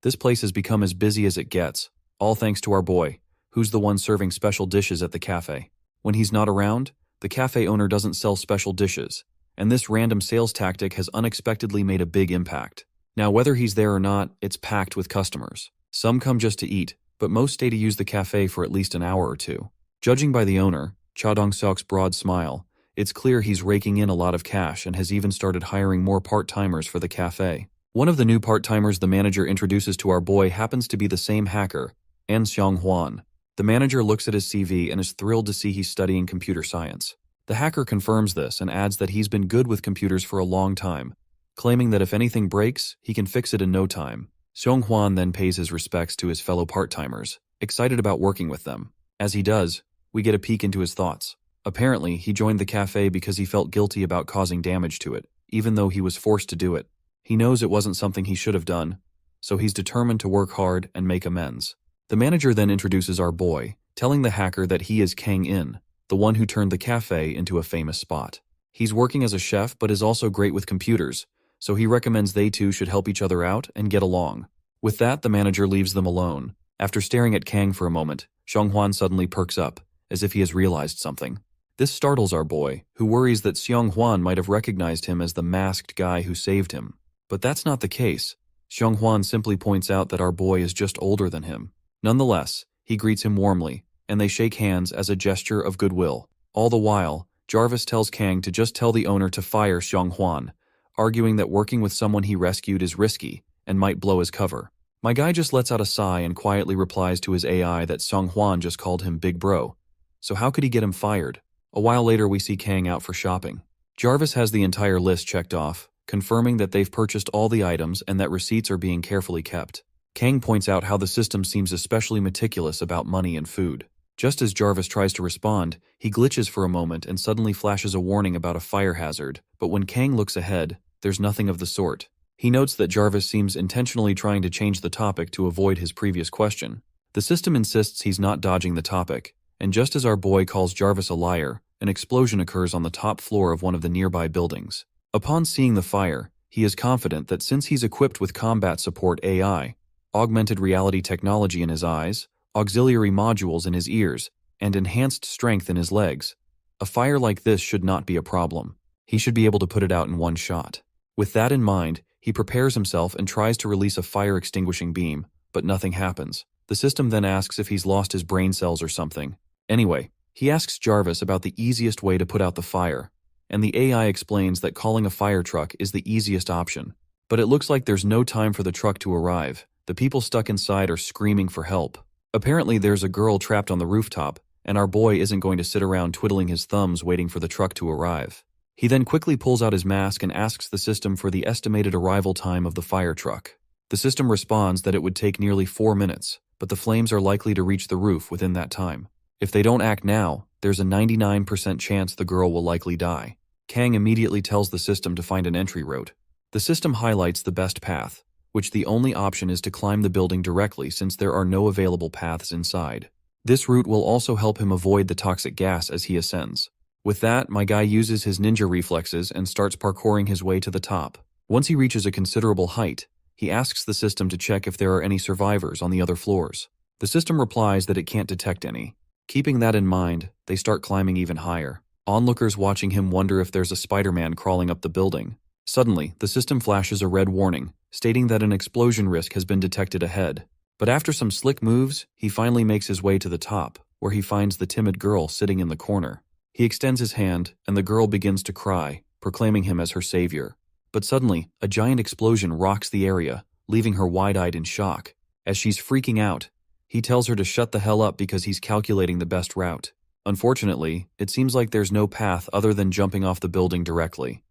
This place has become as busy as it gets, all thanks to our boy, who's the one serving special dishes at the cafe. When he's not around, the cafe owner doesn't sell special dishes, and this random sales tactic has unexpectedly made a big impact. Now, whether he's there or not, it's packed with customers. Some come just to eat, but most stay to use the cafe for at least an hour or two. Judging by the owner, Cha Dong-seok's broad smile, it's clear he's raking in a lot of cash and has even started hiring more part-timers for the cafe. One of the new part-timers the manager introduces to our boy happens to be the same hacker, An Seong-hwan. The manager looks at his CV and is thrilled to see he's studying computer science. The hacker confirms this and adds that he's been good with computers for a long time, claiming that if anything breaks, he can fix it in no time. Seong-hwan then pays his respects to his fellow part-timers, excited about working with them. As he does, we get a peek into his thoughts. Apparently, he joined the cafe because he felt guilty about causing damage to it, even though he was forced to do it. He knows it wasn't something he should have done, so he's determined to work hard and make amends. The manager then introduces our boy, telling the hacker that he is Kang In, the one who turned the cafe into a famous spot. He's working as a chef but is also great with computers, so he recommends they two should help each other out and get along. With that, the manager leaves them alone. After staring at Kang for a moment, Seong-hwan suddenly perks up, as if he has realized something. This startles our boy, who worries that Seong-hwan might have recognized him as the masked guy who saved him. But that's not the case. Seong-hwan simply points out that our boy is just older than him. Nonetheless, he greets him warmly, and they shake hands as a gesture of goodwill. All the while, Jarvis tells Kang to just tell the owner to fire Seong-hwan, arguing that working with someone he rescued is risky and might blow his cover. My guy just lets out a sigh and quietly replies to his AI that Seong-hwan just called him Big Bro. So how could he get him fired? A while later, we see Kang out for shopping. Jarvis has the entire list checked off, confirming that they've purchased all the items and that receipts are being carefully kept. Kang points out how the system seems especially meticulous about money and food. Just as Jarvis tries to respond, he glitches for a moment and suddenly flashes a warning about a fire hazard, but when Kang looks ahead, there's nothing of the sort. He notes that Jarvis seems intentionally trying to change the topic to avoid his previous question. The system insists he's not dodging the topic, and just as our boy calls Jarvis a liar, an explosion occurs on the top floor of one of the nearby buildings. Upon seeing the fire, he is confident that since he's equipped with combat support AI, augmented reality technology in his eyes, auxiliary modules in his ears, and enhanced strength in his legs, a fire like this should not be a problem. He should be able to put it out in one shot. With that in mind, he prepares himself and tries to release a fire-extinguishing beam, but nothing happens. The system then asks if he's lost his brain cells or something. Anyway, he asks Jarvis about the easiest way to put out the fire, and the AI explains that calling a fire truck is the easiest option. But it looks like there's no time for the truck to arrive. The people stuck inside are screaming for help. Apparently there's a girl trapped on the rooftop, and our boy isn't going to sit around twiddling his thumbs waiting for the truck to arrive. He then quickly pulls out his mask and asks the system for the estimated arrival time of the fire truck. The system responds that it would take nearly 4 minutes, but the flames are likely to reach the roof within that time. If they don't act now, there's a 99% chance the girl will likely die. Kang immediately tells the system to find an entry route. The system highlights the best path, which the only option is to climb the building directly since there are no available paths inside. This route will also help him avoid the toxic gas as he ascends. With that, my guy uses his ninja reflexes and starts parkouring his way to the top. Once he reaches a considerable height, he asks the system to check if there are any survivors on the other floors. The system replies that it can't detect any. Keeping that in mind, they start climbing even higher. Onlookers watching him wonder if there's a Spider-Man crawling up the building. Suddenly, the system flashes a red warning, stating that an explosion risk has been detected ahead. But after some slick moves, he finally makes his way to the top, where he finds the timid girl sitting in the corner. He extends his hand, and the girl begins to cry, proclaiming him as her savior. But suddenly, a giant explosion rocks the area, leaving her wide-eyed in shock. As she's freaking out, he tells her to shut the hell up because he's calculating the best route. Unfortunately, it seems like there's no path other than jumping off the building directly.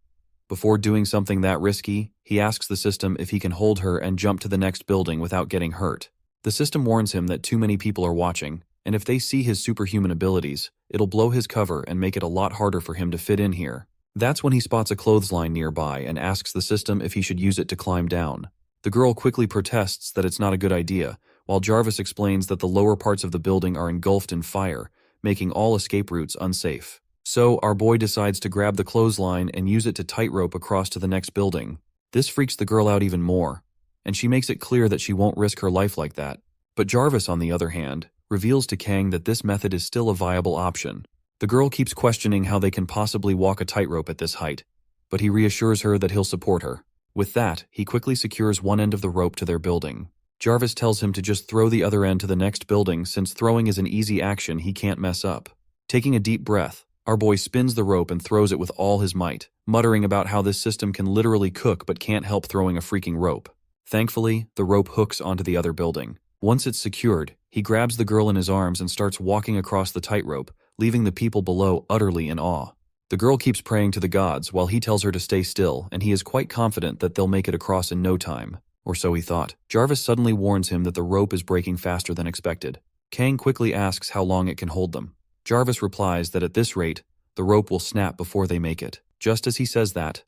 Before doing something that risky, he asks the system if he can hold her and jump to the next building without getting hurt. The system warns him that too many people are watching, and if they see his superhuman abilities, it'll blow his cover and make it a lot harder for him to fit in here. That's when he spots a clothesline nearby and asks the system if he should use it to climb down. The girl quickly protests that it's not a good idea, while Jarvis explains that the lower parts of the building are engulfed in fire, making all escape routes unsafe. So, our boy decides to grab the clothesline and use it to tightrope across to the next building. This freaks the girl out even more, and she makes it clear that she won't risk her life like that. But Jarvis, on the other hand, reveals to Kang that this method is still a viable option. The girl keeps questioning how they can possibly walk a tightrope at this height, but he reassures her that he'll support her. With that, he quickly secures one end of the rope to their building. Jarvis tells him to just throw the other end to the next building since throwing is an easy action he can't mess up. Taking a deep breath, our boy spins the rope and throws it with all his might, muttering about how this system can literally cook but can't help throwing a freaking rope. Thankfully, the rope hooks onto the other building. Once it's secured, he grabs the girl in his arms and starts walking across the tightrope, leaving the people below utterly in awe. The girl keeps praying to the gods while he tells her to stay still, and he is quite confident that they'll make it across in no time. Or so he thought. Jarvis suddenly warns him that the rope is breaking faster than expected. Kang quickly asks how long it can hold them. Jarvis replies that at this rate, the rope will snap before they make it. Just as he says that,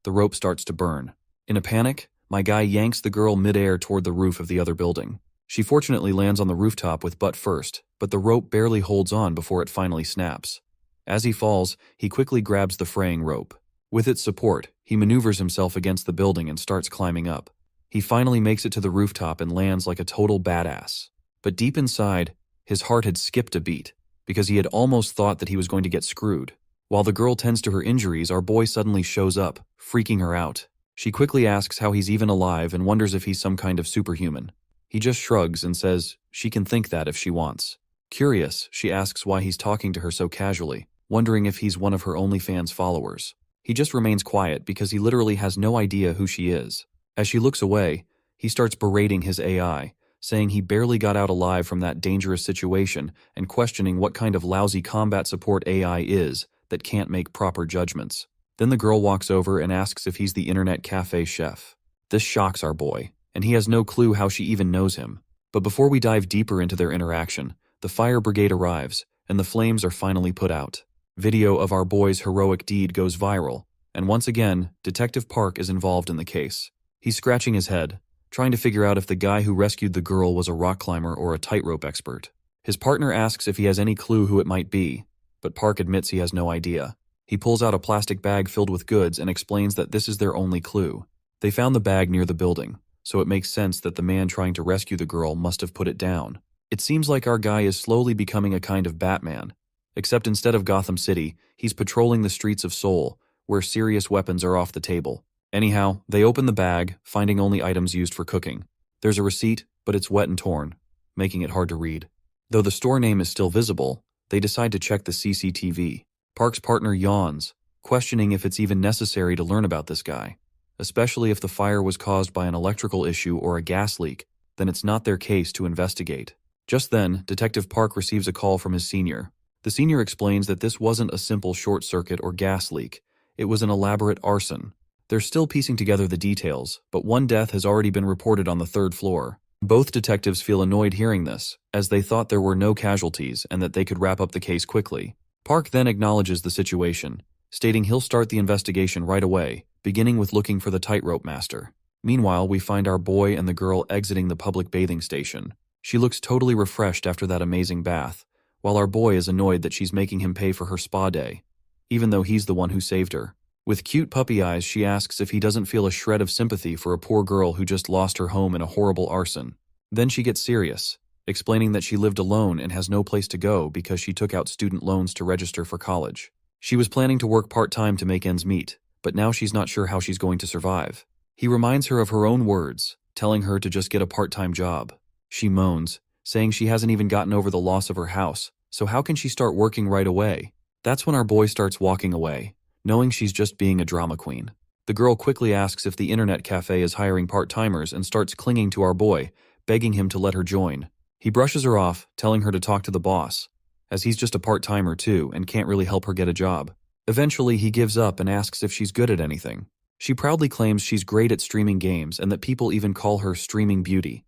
the rope starts to burn. In a panic, my guy yanks the girl midair toward the roof of the other building. She fortunately lands on the rooftop with butt first, but the rope barely holds on before it finally snaps. As he falls, he quickly grabs the fraying rope. With its support, he maneuvers himself against the building and starts climbing up. He finally makes it to the rooftop and lands like a total badass. But deep inside, his heart had skipped a beat, because he had almost thought that he was going to get screwed. While the girl tends to her injuries, our boy suddenly shows up, freaking her out. She quickly asks how he's even alive and wonders if he's some kind of superhuman. He just shrugs and says she can think that if she wants. Curious, she asks why he's talking to her so casually, wondering if he's one of her OnlyFans followers. He just remains quiet because he literally has no idea who she is. As she looks away, he starts berating his AI, saying he barely got out alive from that dangerous situation and questioning what kind of lousy combat support AI is that can't make proper judgments. Then the girl walks over and asks if he's the internet cafe chef. This shocks our boy, and he has no clue how she even knows him. But before we dive deeper into their interaction, the fire brigade arrives, and the flames are finally put out. Video of our boy's heroic deed goes viral, and once again, Detective Park is involved in the case. He's scratching his head, trying to figure out if the guy who rescued the girl was a rock climber or a tightrope expert. His partner asks if he has any clue who it might be, but Park admits he has no idea. He pulls out a plastic bag filled with goods and explains that this is their only clue. They found the bag near the building, so it makes sense that the man trying to rescue the girl must have put it down. It seems like our guy is slowly becoming a kind of Batman, except instead of Gotham City, he's patrolling the streets of Seoul, where serious weapons are off the table. Anyhow, they open the bag, finding only items used for cooking. There's a receipt, but it's wet and torn, making it hard to read. Though the store name is still visible, they decide to check the CCTV. Park's partner yawns, questioning if it's even necessary to learn about this guy. Especially if the fire was caused by an electrical issue or a gas leak, then it's not their case to investigate. Just then, Detective Park receives a call from his senior. The senior explains that this wasn't a simple short circuit or gas leak. It was an elaborate arson. They're still piecing together the details, but one death has already been reported on the third floor. Both detectives feel annoyed hearing this, as they thought there were no casualties and that they could wrap up the case quickly. Park then acknowledges the situation, stating he'll start the investigation right away, beginning with looking for the tightrope master. Meanwhile, we find our boy and the girl exiting the public bathing station. She looks totally refreshed after that amazing bath, while our boy is annoyed that she's making him pay for her spa day, even though he's the one who saved her. With cute puppy eyes, she asks if he doesn't feel a shred of sympathy for a poor girl who just lost her home in a horrible arson. Then she gets serious, explaining that she lived alone and has no place to go because she took out student loans to register for college. She was planning to work part-time to make ends meet, but now she's not sure how she's going to survive. He reminds her of her own words, telling her to just get a part-time job. She moans, saying she hasn't even gotten over the loss of her house, so how can she start working right away? That's when our boy starts walking away, knowing she's just being a drama queen. The girl quickly asks if the internet cafe is hiring part-timers and starts clinging to our boy, begging him to let her join. He brushes her off, telling her to talk to the boss, as he's just a part-timer too and can't really help her get a job. Eventually, he gives up and asks if she's good at anything. She proudly claims she's great at streaming games and that people even call her streaming beauty.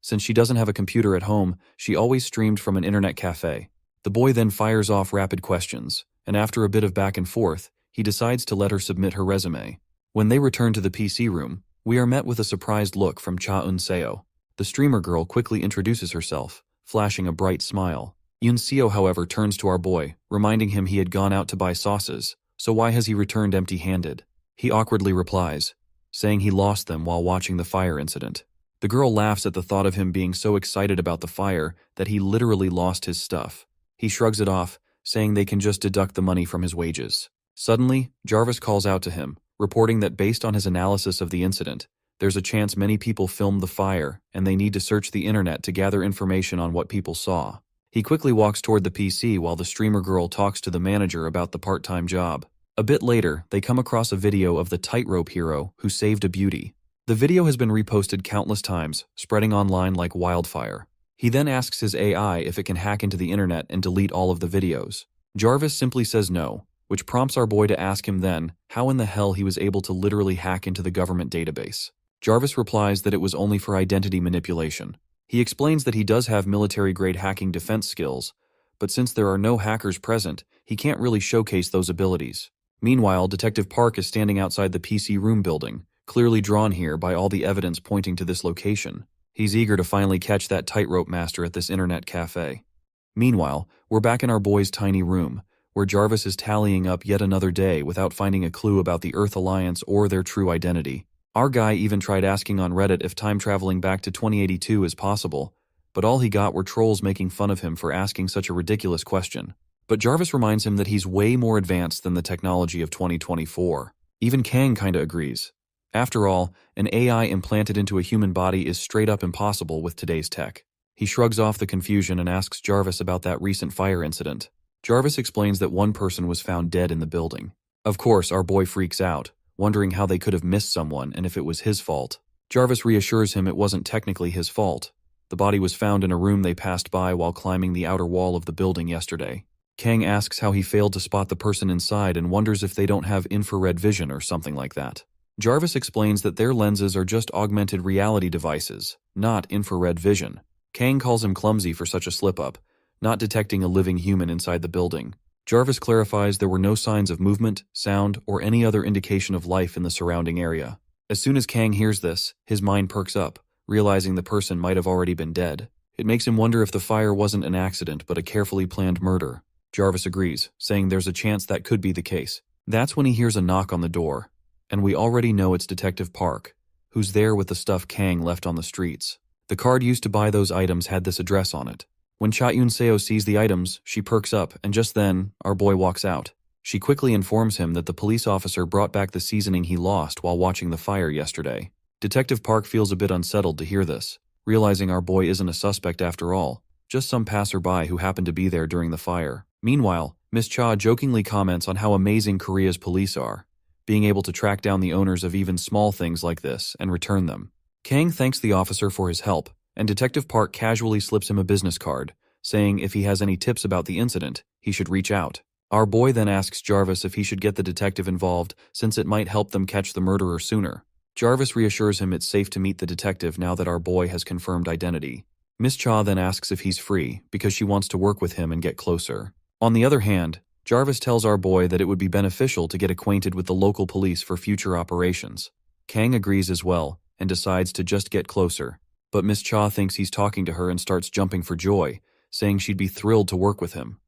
Since she doesn't have a computer at home, she always streamed from an internet cafe. The boy then fires off rapid questions, and after a bit of back and forth, he decides to let her submit her resume. When they return to the PC room, we are met with a surprised look from Cha Eun-seo. The streamer girl quickly introduces herself, flashing a bright smile. Eun-seo, however, turns to our boy, reminding him he had gone out to buy sauces, so why has he returned empty-handed? He awkwardly replies, saying he lost them while watching the fire incident. The girl laughs at the thought of him being so excited about the fire that he literally lost his stuff. He shrugs it off, saying they can just deduct the money from his wages. Suddenly, Jarvis calls out to him, reporting that based on his analysis of the incident, there's a chance many people filmed the fire and they need to search the internet to gather information on what people saw. He quickly walks toward the PC while the streamer girl talks to the manager about the part-time job. A bit later, they come across a video of the tightrope hero who saved a beauty. The video has been reposted countless times, spreading online like wildfire. He then asks his AI if it can hack into the internet and delete all of the videos. Jarvis simply says no, which prompts our boy to ask him then how in the hell he was able to literally hack into the government database. Jarvis replies that it was only for identity manipulation. He explains that he does have military-grade hacking defense skills, but since there are no hackers present, he can't really showcase those abilities. Meanwhile, Detective Park is standing outside the PC room building, clearly drawn here by all the evidence pointing to this location. He's eager to finally catch that tightrope master at this internet cafe. Meanwhile, we're back in our boy's tiny room, where Jarvis is tallying up yet another day without finding a clue about the Earth Alliance or their true identity. Our guy even tried asking on Reddit if time traveling back to 2082 is possible, but all he got were trolls making fun of him for asking such a ridiculous question. But Jarvis reminds him that he's way more advanced than the technology of 2024. Even Kang kinda agrees. After all, an AI implanted into a human body is straight up impossible with today's tech. He shrugs off the confusion and asks Jarvis about that recent fire incident. Jarvis explains that one person was found dead in the building. Of course, our boy freaks out, wondering how they could have missed someone and if it was his fault. Jarvis reassures him it wasn't technically his fault. The body was found in a room they passed by while climbing the outer wall of the building yesterday. Kang asks how he failed to spot the person inside and wonders if they don't have infrared vision or something like that. Jarvis explains that their lenses are just augmented reality devices, not infrared vision. Kang calls him clumsy for such a slip-up, not detecting a living human inside the building. Jarvis clarifies there were no signs of movement, sound, or any other indication of life in the surrounding area. As soon as Kang hears this, his mind perks up, realizing the person might have already been dead. It makes him wonder if the fire wasn't an accident but a carefully planned murder. Jarvis agrees, saying there's a chance that could be the case. That's when he hears a knock on the door, and we already know it's Detective Park, who's there with the stuff Kang left on the streets. The card used to buy those items had this address on it. When Cha Eun-seo sees the items, she perks up, and just then, our boy walks out. She quickly informs him that the police officer brought back the seasoning he lost while watching the fire yesterday. Detective Park feels a bit unsettled to hear this, realizing our boy isn't a suspect after all, just some passerby who happened to be there during the fire. Meanwhile, Miss Cha jokingly comments on how amazing Korea's police are, being able to track down the owners of even small things like this and return them. Kang thanks the officer for his help, and Detective Park casually slips him a business card, saying if he has any tips about the incident, he should reach out. Our boy then asks Jarvis if he should get the detective involved since it might help them catch the murderer sooner. Jarvis reassures him it's safe to meet the detective now that our boy has confirmed identity. Miss Cha then asks if he's free because she wants to work with him and get closer. On the other hand, Jarvis tells our boy that it would be beneficial to get acquainted with the local police for future operations. Kang agrees as well, and decides to just get closer. But Miss Cha thinks he's talking to her and starts jumping for joy, saying she'd be thrilled to work with him.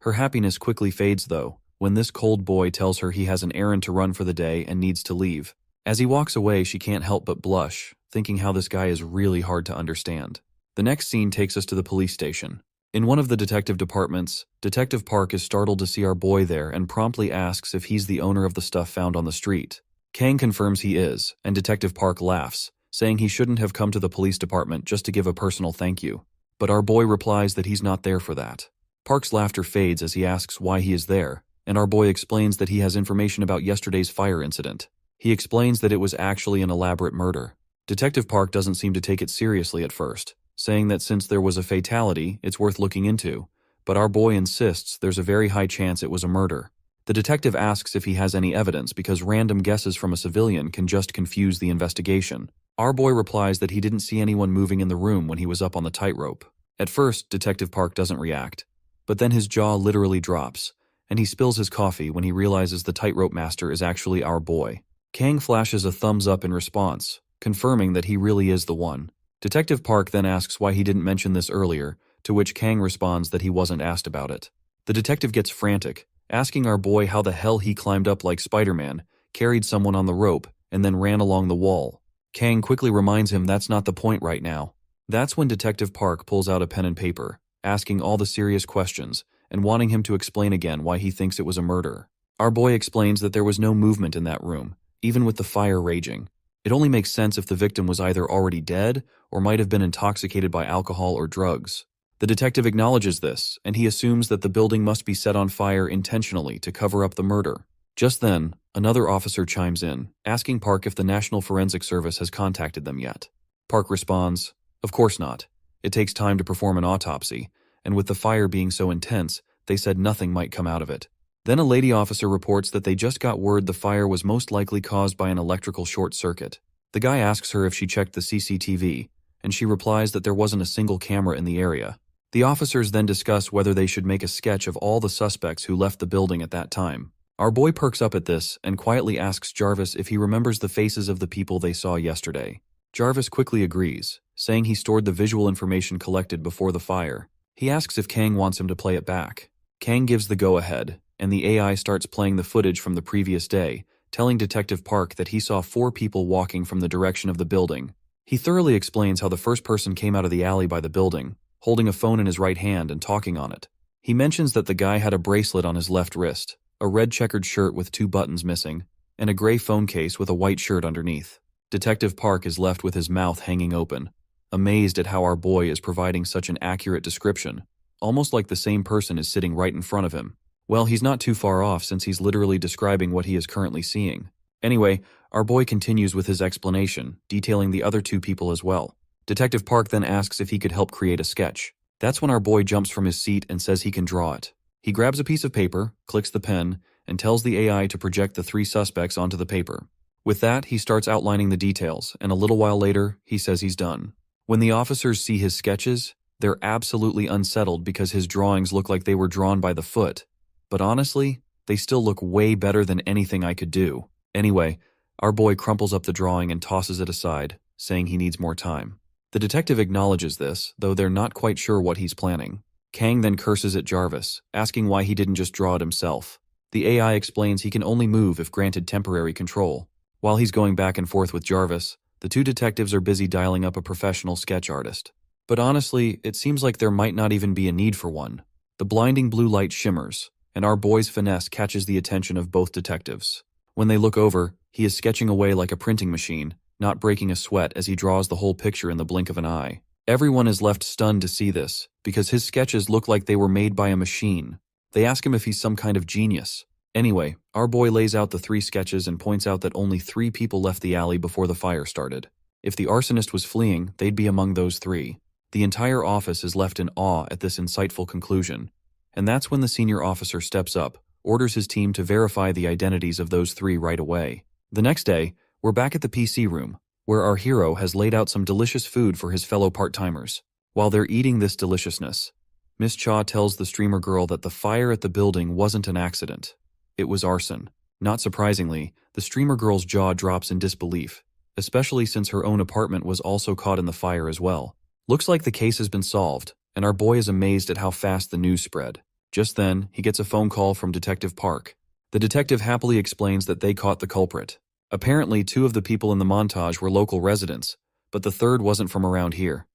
Her happiness quickly fades though, when this cold boy tells her he has an errand to run for the day and needs to leave. As he walks away, she can't help but blush, thinking how this guy is really hard to understand. The next scene takes us to the police station. In one of the detective departments, Detective Park is startled to see our boy there and promptly asks if he's the owner of the stuff found on the street. Kang confirms he is, and Detective Park laughs, saying he shouldn't have come to the police department just to give a personal thank you. But our boy replies that he's not there for that. Park's laughter fades as he asks why he is there, and our boy explains that he has information about yesterday's fire incident. He explains that it was actually an elaborate murder. Detective Park doesn't seem to take it seriously at first, saying that since there was a fatality, it's worth looking into, but our boy insists there's a very high chance it was a murder. The detective asks if he has any evidence because random guesses from a civilian can just confuse the investigation. Our boy replies that he didn't see anyone moving in the room when he was up on the tightrope. At first, Detective Park doesn't react, but then his jaw literally drops, and he spills his coffee when he realizes the tightrope master is actually our boy. Kang flashes a thumbs up in response, confirming that he really is the one. Detective Park then asks why he didn't mention this earlier, to which Kang responds that he wasn't asked about it. The detective gets frantic, asking our boy how the hell he climbed up like Spider-Man, carried someone on the rope, and then ran along the wall. Kang quickly reminds him that's not the point right now. That's when Detective Park pulls out a pen and paper, asking all the serious questions, and wanting him to explain again why he thinks it was a murder. Our boy explains that there was no movement in that room, even with the fire raging. It only makes sense if the victim was either already dead or might have been intoxicated by alcohol or drugs. The detective acknowledges this, and he assumes that the building must be set on fire intentionally to cover up the murder. Just then, another officer chimes in, asking Park if the National Forensic Service has contacted them yet. Park responds, "Of course not. It takes time to perform an autopsy, and with the fire being so intense, they said nothing might come out of it." Then a lady officer reports that they just got word the fire was most likely caused by an electrical short circuit. The guy asks her if she checked the CCTV, and she replies that there wasn't a single camera in the area. The officers then discuss whether they should make a sketch of all the suspects who left the building at that time. Our boy perks up at this and quietly asks Jarvis if he remembers the faces of the people they saw yesterday. Jarvis quickly agrees, saying he stored the visual information collected before the fire. He asks if Kang wants him to play it back. Kang gives the go-ahead, and the AI starts playing the footage from the previous day, telling Detective Park that he saw 4 people walking from the direction of the building. He thoroughly explains how the first person came out of the alley by the building, holding a phone in his right hand and talking on it. He mentions that the guy had a bracelet on his left wrist, a red checkered shirt with 2 buttons missing, and a gray phone case with a white shirt underneath. Detective Park is left with his mouth hanging open, amazed at how our boy is providing such an accurate description, almost like the same person is sitting right in front of him. Well, he's not too far off since he's literally describing what he is currently seeing. Anyway, our boy continues with his explanation, detailing the other 2 people as well. Detective Park then asks if he could help create a sketch. That's when our boy jumps from his seat and says he can draw it. He grabs a piece of paper, clicks the pen, and tells the AI to project the 3 suspects onto the paper. With that, he starts outlining the details, and a little while later, he says he's done. When the officers see his sketches, they're absolutely unsettled because his drawings look like they were drawn by the foot. But honestly, they still look way better than anything I could do. Anyway, our boy crumples up the drawing and tosses it aside, saying he needs more time. The detective acknowledges this, though they're not quite sure what he's planning. Kang then curses at Jarvis, asking why he didn't just draw it himself. The AI explains he can only move if granted temporary control. While he's going back and forth with Jarvis, the 2 detectives are busy dialing up a professional sketch artist. But honestly, it seems like there might not even be a need for one. The blinding blue light shimmers, and our boy's finesse catches the attention of both detectives. When they look over, he is sketching away like a printing machine, not breaking a sweat as he draws the whole picture in the blink of an eye. Everyone is left stunned to see this, because his sketches look like they were made by a machine. They ask him if he's some kind of genius. Anyway, our boy lays out the 3 sketches and points out that only 3 people left the alley before the fire started. If the arsonist was fleeing, they'd be among those 3. The entire office is left in awe at this insightful conclusion. And that's when the senior officer steps up, orders his team to verify the identities of those 3 right away. The next day, we're back at the PC room, where our hero has laid out some delicious food for his fellow part-timers. While they're eating this deliciousness, Miss Cha tells the streamer girl that the fire at the building wasn't an accident. It was arson. Not surprisingly, the streamer girl's jaw drops in disbelief, especially since her own apartment was also caught in the fire as well. Looks like the case has been solved, and our boy is amazed at how fast the news spread. Just then, he gets a phone call from Detective Park. The detective happily explains that they caught the culprit. Apparently, 2 of the people in the montage were local residents, but the third wasn't from around here.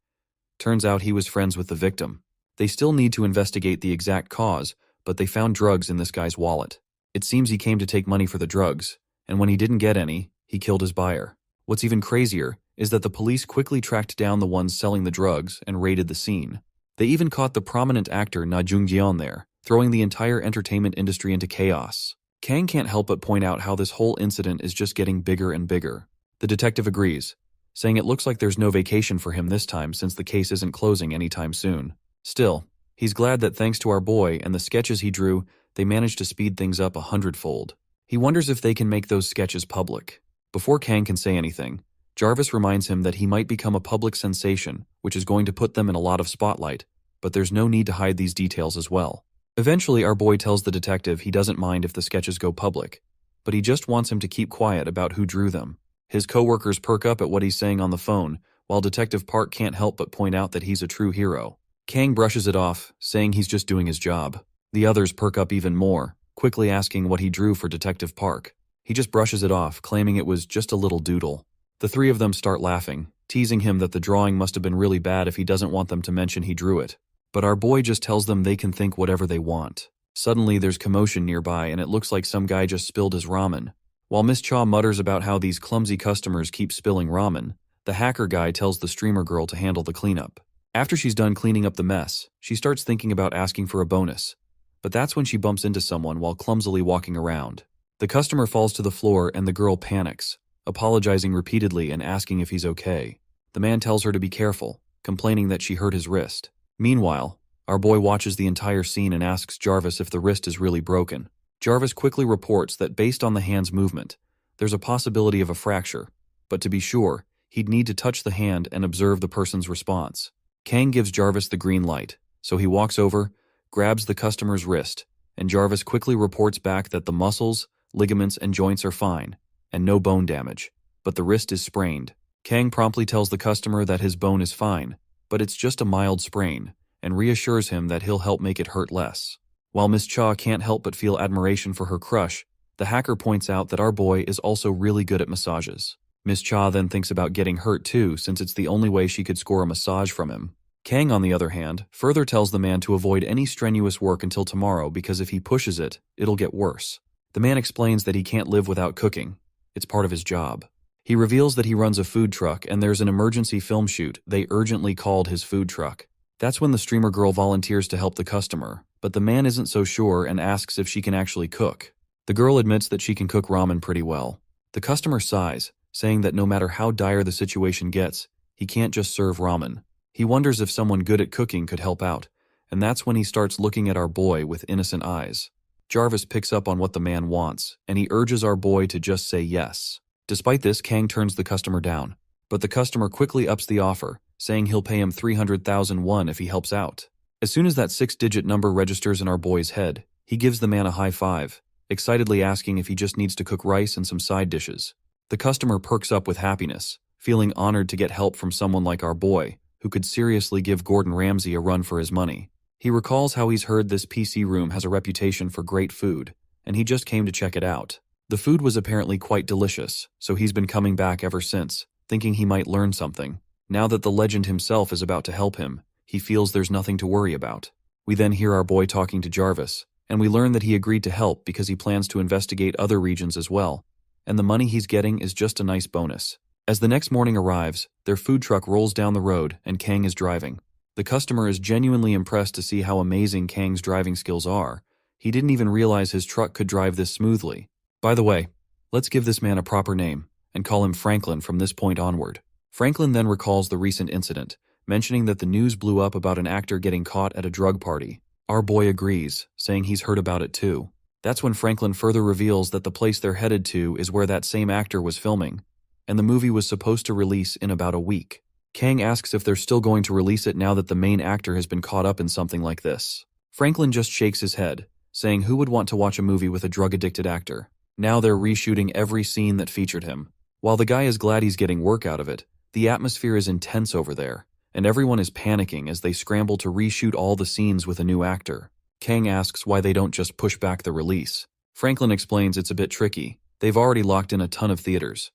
Turns out he was friends with the victim. They still need to investigate the exact cause, but they found drugs in this guy's wallet. It seems he came to take money for the drugs, and when he didn't get any, he killed his buyer. What's even crazier is that the police quickly tracked down the ones selling the drugs and raided the scene. They even caught the prominent actor Na Jung-jeon there, throwing the entire entertainment industry into chaos. Kang can't help but point out how this whole incident is just getting bigger and bigger. The detective agrees, saying it looks like there's no vacation for him this time since the case isn't closing anytime soon. Still, he's glad that thanks to our boy and the sketches he drew, they managed to speed things up 100-fold. He wonders if they can make those sketches public. Before Kang can say anything, Jarvis reminds him that he might become a public sensation, which is going to put them in a lot of spotlight, but there's no need to hide these details as well. Eventually, our boy tells the detective he doesn't mind if the sketches go public, but he just wants him to keep quiet about who drew them. His coworkers perk up at what he's saying on the phone, while Detective Park can't help but point out that he's a true hero. Kang brushes it off, saying he's just doing his job. The others perk up even more, quickly asking what he drew for Detective Park. He just brushes it off, claiming it was just a little doodle. The 3 of them start laughing, teasing him that the drawing must have been really bad if he doesn't want them to mention he drew it. But our boy just tells them they can think whatever they want. Suddenly, there's commotion nearby, and it looks like some guy just spilled his ramen. While Miss Cha mutters about how these clumsy customers keep spilling ramen, the hacker guy tells the streamer girl to handle the cleanup. After she's done cleaning up the mess, she starts thinking about asking for a bonus. But that's when she bumps into someone while clumsily walking around. The customer falls to the floor and the girl panics, apologizing repeatedly and asking if he's okay. The man tells her to be careful, complaining that she hurt his wrist. Meanwhile, our boy watches the entire scene and asks Jarvis if the wrist is really broken. Jarvis quickly reports that based on the hand's movement, there's a possibility of a fracture, but to be sure, he'd need to touch the hand and observe the person's response. Kang gives Jarvis the green light, so he walks over, grabs the customer's wrist, and Jarvis quickly reports back that the muscles, ligaments, and joints are fine, and no bone damage, but the wrist is sprained. Kang promptly tells the customer that his bone is fine, but it's just a mild sprain, and reassures him that he'll help make it hurt less. While Miss Cha can't help but feel admiration for her crush, the hacker points out that our boy is also really good at massages. Miss Cha then thinks about getting hurt too, since it's the only way she could score a massage from him. Kang, on the other hand, further tells the man to avoid any strenuous work until tomorrow because if he pushes it, it'll get worse. The man explains that he can't live without cooking. It's part of his job. He reveals that he runs a food truck and there's an emergency film shoot they urgently called his food truck. That's when the streamer girl volunteers to help the customer, but the man isn't so sure and asks if she can actually cook. The girl admits that she can cook ramen pretty well. The customer sighs, saying that no matter how dire the situation gets, he can't just serve ramen. He wonders if someone good at cooking could help out, and that's when he starts looking at our boy with innocent eyes. Jarvis picks up on what the man wants, and he urges our boy to just say yes. Despite this, Kang turns the customer down, but the customer quickly ups the offer, saying he'll pay him 300,000 won if he helps out. As soon as that 6-digit number registers in our boy's head, he gives the man a high five, excitedly asking if he just needs to cook rice and some side dishes. The customer perks up with happiness, feeling honored to get help from someone like our boy, who could seriously give Gordon Ramsay a run for his money. He recalls how he's heard this PC room has a reputation for great food, and he just came to check it out. The food was apparently quite delicious, so he's been coming back ever since, thinking he might learn something. Now that the legend himself is about to help him, he feels there's nothing to worry about. We then hear our boy talking to Jarvis, and we learn that he agreed to help because he plans to investigate other regions as well, and the money he's getting is just a nice bonus. As the next morning arrives, their food truck rolls down the road and Kang is driving. The customer is genuinely impressed to see how amazing Kang's driving skills are. He didn't even realize his truck could drive this smoothly. By the way, let's give this man a proper name and call him Franklin from this point onward. Franklin then recalls the recent incident, mentioning that the news blew up about an actor getting caught at a drug party. Our boy agrees, saying he's heard about it too. That's when Franklin further reveals that the place they're headed to is where that same actor was filming, and the movie was supposed to release in about a week. Kang asks if they're still going to release it now that the main actor has been caught up in something like this. Franklin just shakes his head, saying who would want to watch a movie with a drug-addicted actor? Now they're reshooting every scene that featured him. While the guy is glad he's getting work out of it, the atmosphere is intense over there, and everyone is panicking as they scramble to reshoot all the scenes with a new actor. Kang asks why they don't just push back the release. Franklin explains it's a bit tricky. They've already locked in a ton of theaters.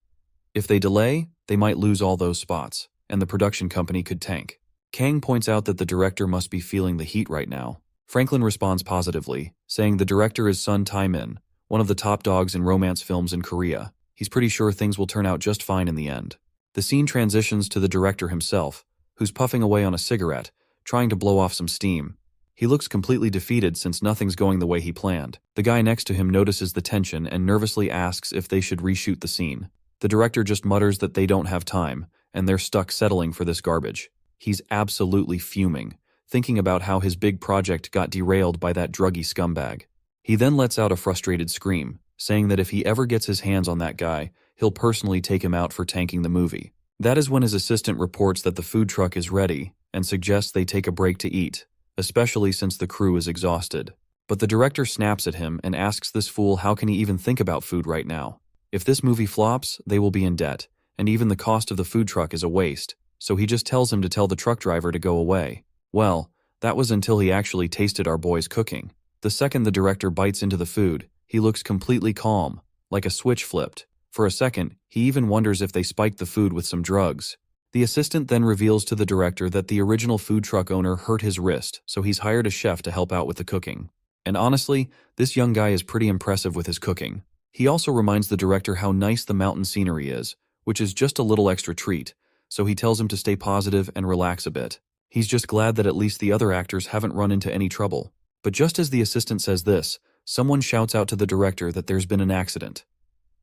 If they delay, they might lose all those spots, and the production company could tank. Kang points out that the director must be feeling the heat right now. Franklin responds positively, saying the director is Sun Tae-min, one of the top dogs in romance films in Korea. He's pretty sure things will turn out just fine in the end. The scene transitions to the director himself, who's puffing away on a cigarette, trying to blow off some steam. He looks completely defeated since nothing's going the way he planned. The guy next to him notices the tension and nervously asks if they should reshoot the scene. The director just mutters that they don't have time, and they're stuck settling for this garbage. He's absolutely fuming, thinking about how his big project got derailed by that druggy scumbag. He then lets out a frustrated scream, saying that if he ever gets his hands on that guy, he'll personally take him out for tanking the movie. That is when his assistant reports that the food truck is ready and suggests they take a break to eat, especially since the crew is exhausted. But the director snaps at him and asks this fool how can he even think about food right now. If this movie flops, they will be in debt, and even the cost of the food truck is a waste, so he just tells him to tell the truck driver to go away. Well, that was until he actually tasted our boy's cooking. The second the director bites into the food, he looks completely calm, like a switch flipped. For a second, he even wonders if they spiked the food with some drugs. The assistant then reveals to the director that the original food truck owner hurt his wrist, so he's hired a chef to help out with the cooking. And honestly, this young guy is pretty impressive with his cooking. He also reminds the director how nice the mountain scenery is, which is just a little extra treat, so he tells him to stay positive and relax a bit. He's just glad that at least the other actors haven't run into any trouble. But just as the assistant says this, someone shouts out to the director that there's been an accident.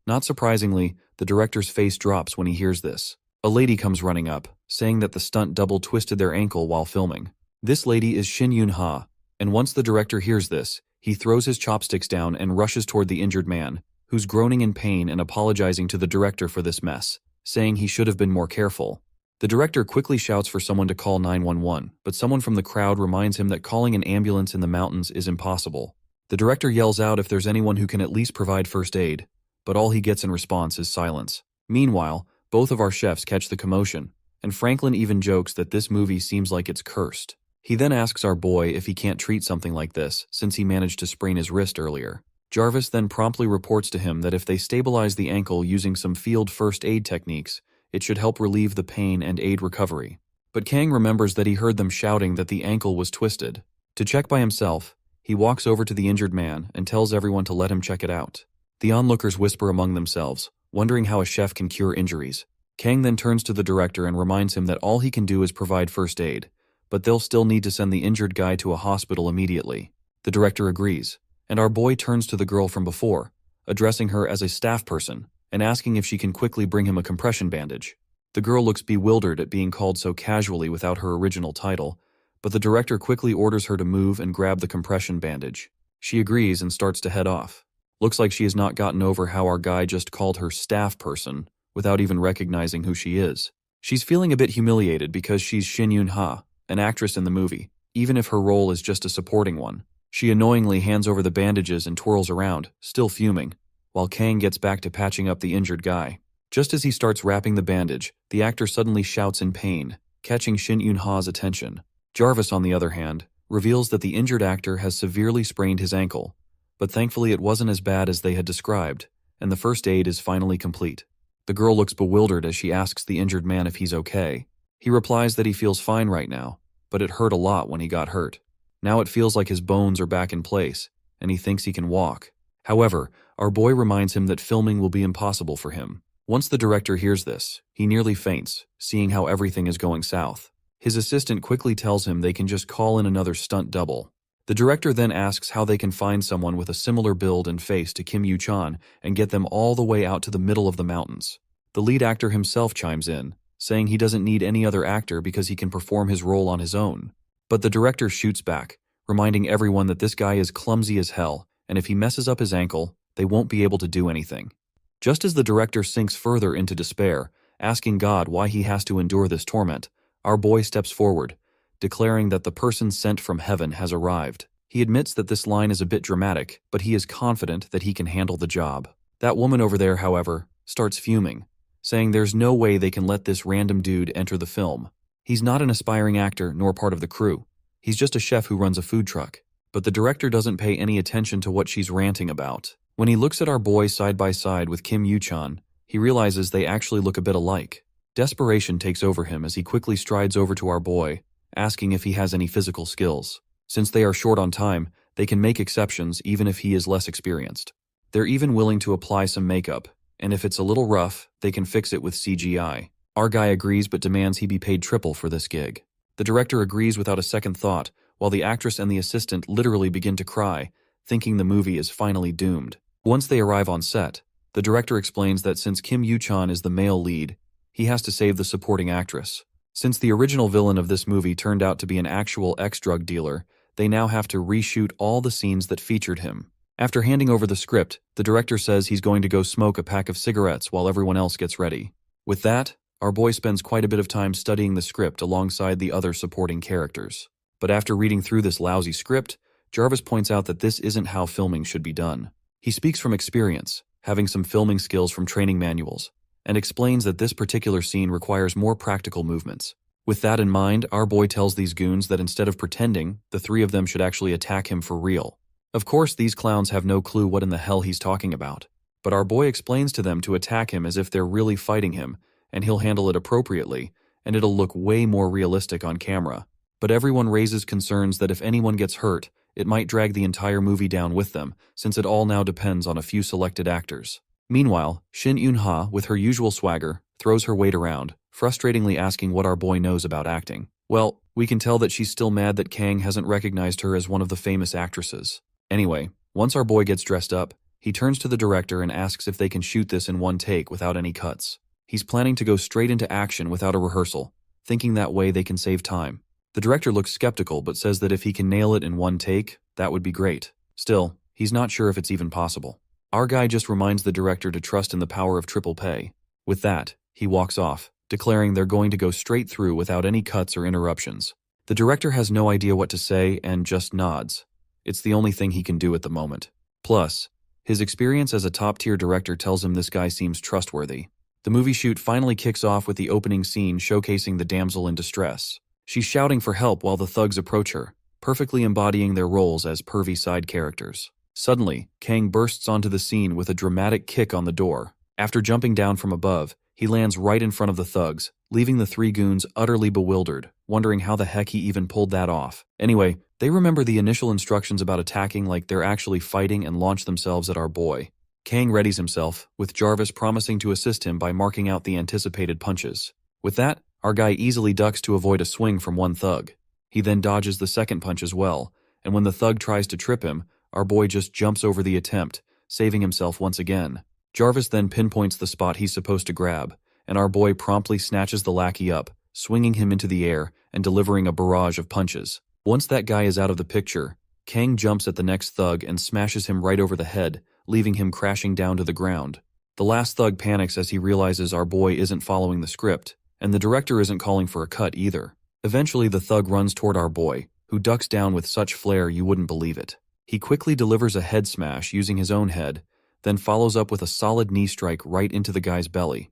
Not surprisingly, the director's face drops when he hears this. A lady comes running up, saying that the stunt double twisted their ankle while filming. This lady is Shin Yoon-ha, and once the director hears this, he throws his chopsticks down and rushes toward the injured man, who's groaning in pain and apologizing to the director for this mess, saying he should have been more careful. The director quickly shouts for someone to call 911, but someone from the crowd reminds him that calling an ambulance in the mountains is impossible. The director yells out if there's anyone who can at least provide first aid, but all he gets in response is silence. Meanwhile, both of our chefs catch the commotion, and Franklin even jokes that this movie seems like it's cursed. He then asks our boy if he can't treat something like this, since he managed to sprain his wrist earlier. Jarvis then promptly reports to him that if they stabilize the ankle using some field first aid techniques, it should help relieve the pain and aid recovery. But Kang remembers that he heard them shouting that the ankle was twisted. To check by himself, he walks over to the injured man and tells everyone to let him check it out. The onlookers whisper among themselves, wondering how a chef can cure injuries. Kang then turns to the director and reminds him that all he can do is provide first aid, but they'll still need to send the injured guy to a hospital immediately. The director agrees, and our boy turns to the girl from before, addressing her as a staff person, and asking if she can quickly bring him a compression bandage. The girl looks bewildered at being called so casually without her original title, but the director quickly orders her to move and grab the compression bandage. She agrees and starts to head off. Looks like she has not gotten over how our guy just called her staff person, without even recognizing who she is. She's feeling a bit humiliated because she's Shin Yoon-ha, an actress in the movie, even if her role is just a supporting one. She annoyingly hands over the bandages and twirls around, still fuming, while Kang gets back to patching up the injured guy. Just as he starts wrapping the bandage, the actor suddenly shouts in pain, catching Shin Yoon-ha's attention. Jarvis, on the other hand, reveals that the injured actor has severely sprained his ankle, but thankfully it wasn't as bad as they had described, and the first aid is finally complete. The girl looks bewildered as she asks the injured man if he's okay. He replies that he feels fine right now, but it hurt a lot when he got hurt. Now it feels like his bones are back in place, and he thinks he can walk. However, our boy reminds him that filming will be impossible for him. Once the director hears this, he nearly faints, seeing how everything is going south. His assistant quickly tells him they can just call in another stunt double. The director then asks how they can find someone with a similar build and face to Kim Yoo-chan and get them all the way out to the middle of the mountains. The lead actor himself chimes in, saying he doesn't need any other actor because he can perform his role on his own. But the director shoots back, reminding everyone that this guy is clumsy as hell, and if he messes up his ankle, they won't be able to do anything. Just as the director sinks further into despair, asking God why he has to endure this torment. Our boy steps forward, declaring that the person sent from heaven has arrived. He admits that this line is a bit dramatic, but he is confident that he can handle the job. That woman over there, however, starts fuming, saying there's no way they can let this random dude enter the film. He's not an aspiring actor nor part of the crew. He's just a chef who runs a food truck. But the director doesn't pay any attention to what she's ranting about. When he looks at our boy side by side with Kim Yoo-chan, he realizes they actually look a bit alike. Desperation takes over him as he quickly strides over to our boy, asking if he has any physical skills. Since they are short on time, they can make exceptions even if he is less experienced. They're even willing to apply some makeup, and if it's a little rough, they can fix it with CGI. Our guy agrees but demands he be paid triple for this gig. The director agrees without a second thought, while the actress and the assistant literally begin to cry, thinking the movie is finally doomed. Once they arrive on set, the director explains that since Kim Yoo-chan is the male lead, he has to save the supporting actress. Since the original villain of this movie turned out to be an actual ex-drug dealer, they now have to reshoot all the scenes that featured him. After handing over the script, the director says he's going to go smoke a pack of cigarettes while everyone else gets ready. With that, our boy spends quite a bit of time studying the script alongside the other supporting characters. But after reading through this lousy script, Jarvis points out that this isn't how filming should be done. He speaks from experience, having some filming skills from training manuals, and explains that this particular scene requires more practical movements. With that in mind, our boy tells these goons that instead of pretending, the three of them should actually attack him for real. Of course, these clowns have no clue what in the hell he's talking about, but our boy explains to them to attack him as if they're really fighting him, and he'll handle it appropriately, and it'll look way more realistic on camera. But everyone raises concerns that if anyone gets hurt, it might drag the entire movie down with them, since it all now depends on a few selected actors. Meanwhile, Shin Eun-ha, with her usual swagger, throws her weight around, frustratingly asking what our boy knows about acting. Well, we can tell that she's still mad that Kang hasn't recognized her as one of the famous actresses. Anyway, once our boy gets dressed up, he turns to the director and asks if they can shoot this in one take without any cuts. He's planning to go straight into action without a rehearsal, thinking that way they can save time. The director looks skeptical but says that if he can nail it in one take, that would be great. Still, he's not sure if it's even possible. Our guy just reminds the director to trust in the power of triple pay. With that, he walks off, declaring they're going to go straight through without any cuts or interruptions. The director has no idea what to say and just nods. It's the only thing he can do at the moment. Plus, his experience as a top-tier director tells him this guy seems trustworthy. The movie shoot finally kicks off with the opening scene showcasing the damsel in distress. She's shouting for help while the thugs approach her, perfectly embodying their roles as pervy side characters. Suddenly, Kang bursts onto the scene with a dramatic kick on the door. After jumping down from above, he lands right in front of the thugs, leaving the three goons utterly bewildered, wondering how the heck he even pulled that off. Anyway, they remember the initial instructions about attacking like they're actually fighting and launch themselves at our boy. Kang readies himself, with Jarvis promising to assist him by marking out the anticipated punches. With that, our guy easily ducks to avoid a swing from one thug. He then dodges the second punch as well, and when the thug tries to trip him, our boy just jumps over the attempt, saving himself once again. Jarvis then pinpoints the spot he's supposed to grab, and our boy promptly snatches the lackey up, swinging him into the air and delivering a barrage of punches. Once that guy is out of the picture, Kang jumps at the next thug and smashes him right over the head, leaving him crashing down to the ground. The last thug panics as he realizes our boy isn't following the script, and the director isn't calling for a cut either. Eventually, the thug runs toward our boy, who ducks down with such flair you wouldn't believe it. He quickly delivers a head smash using his own head, then follows up with a solid knee strike right into the guy's belly.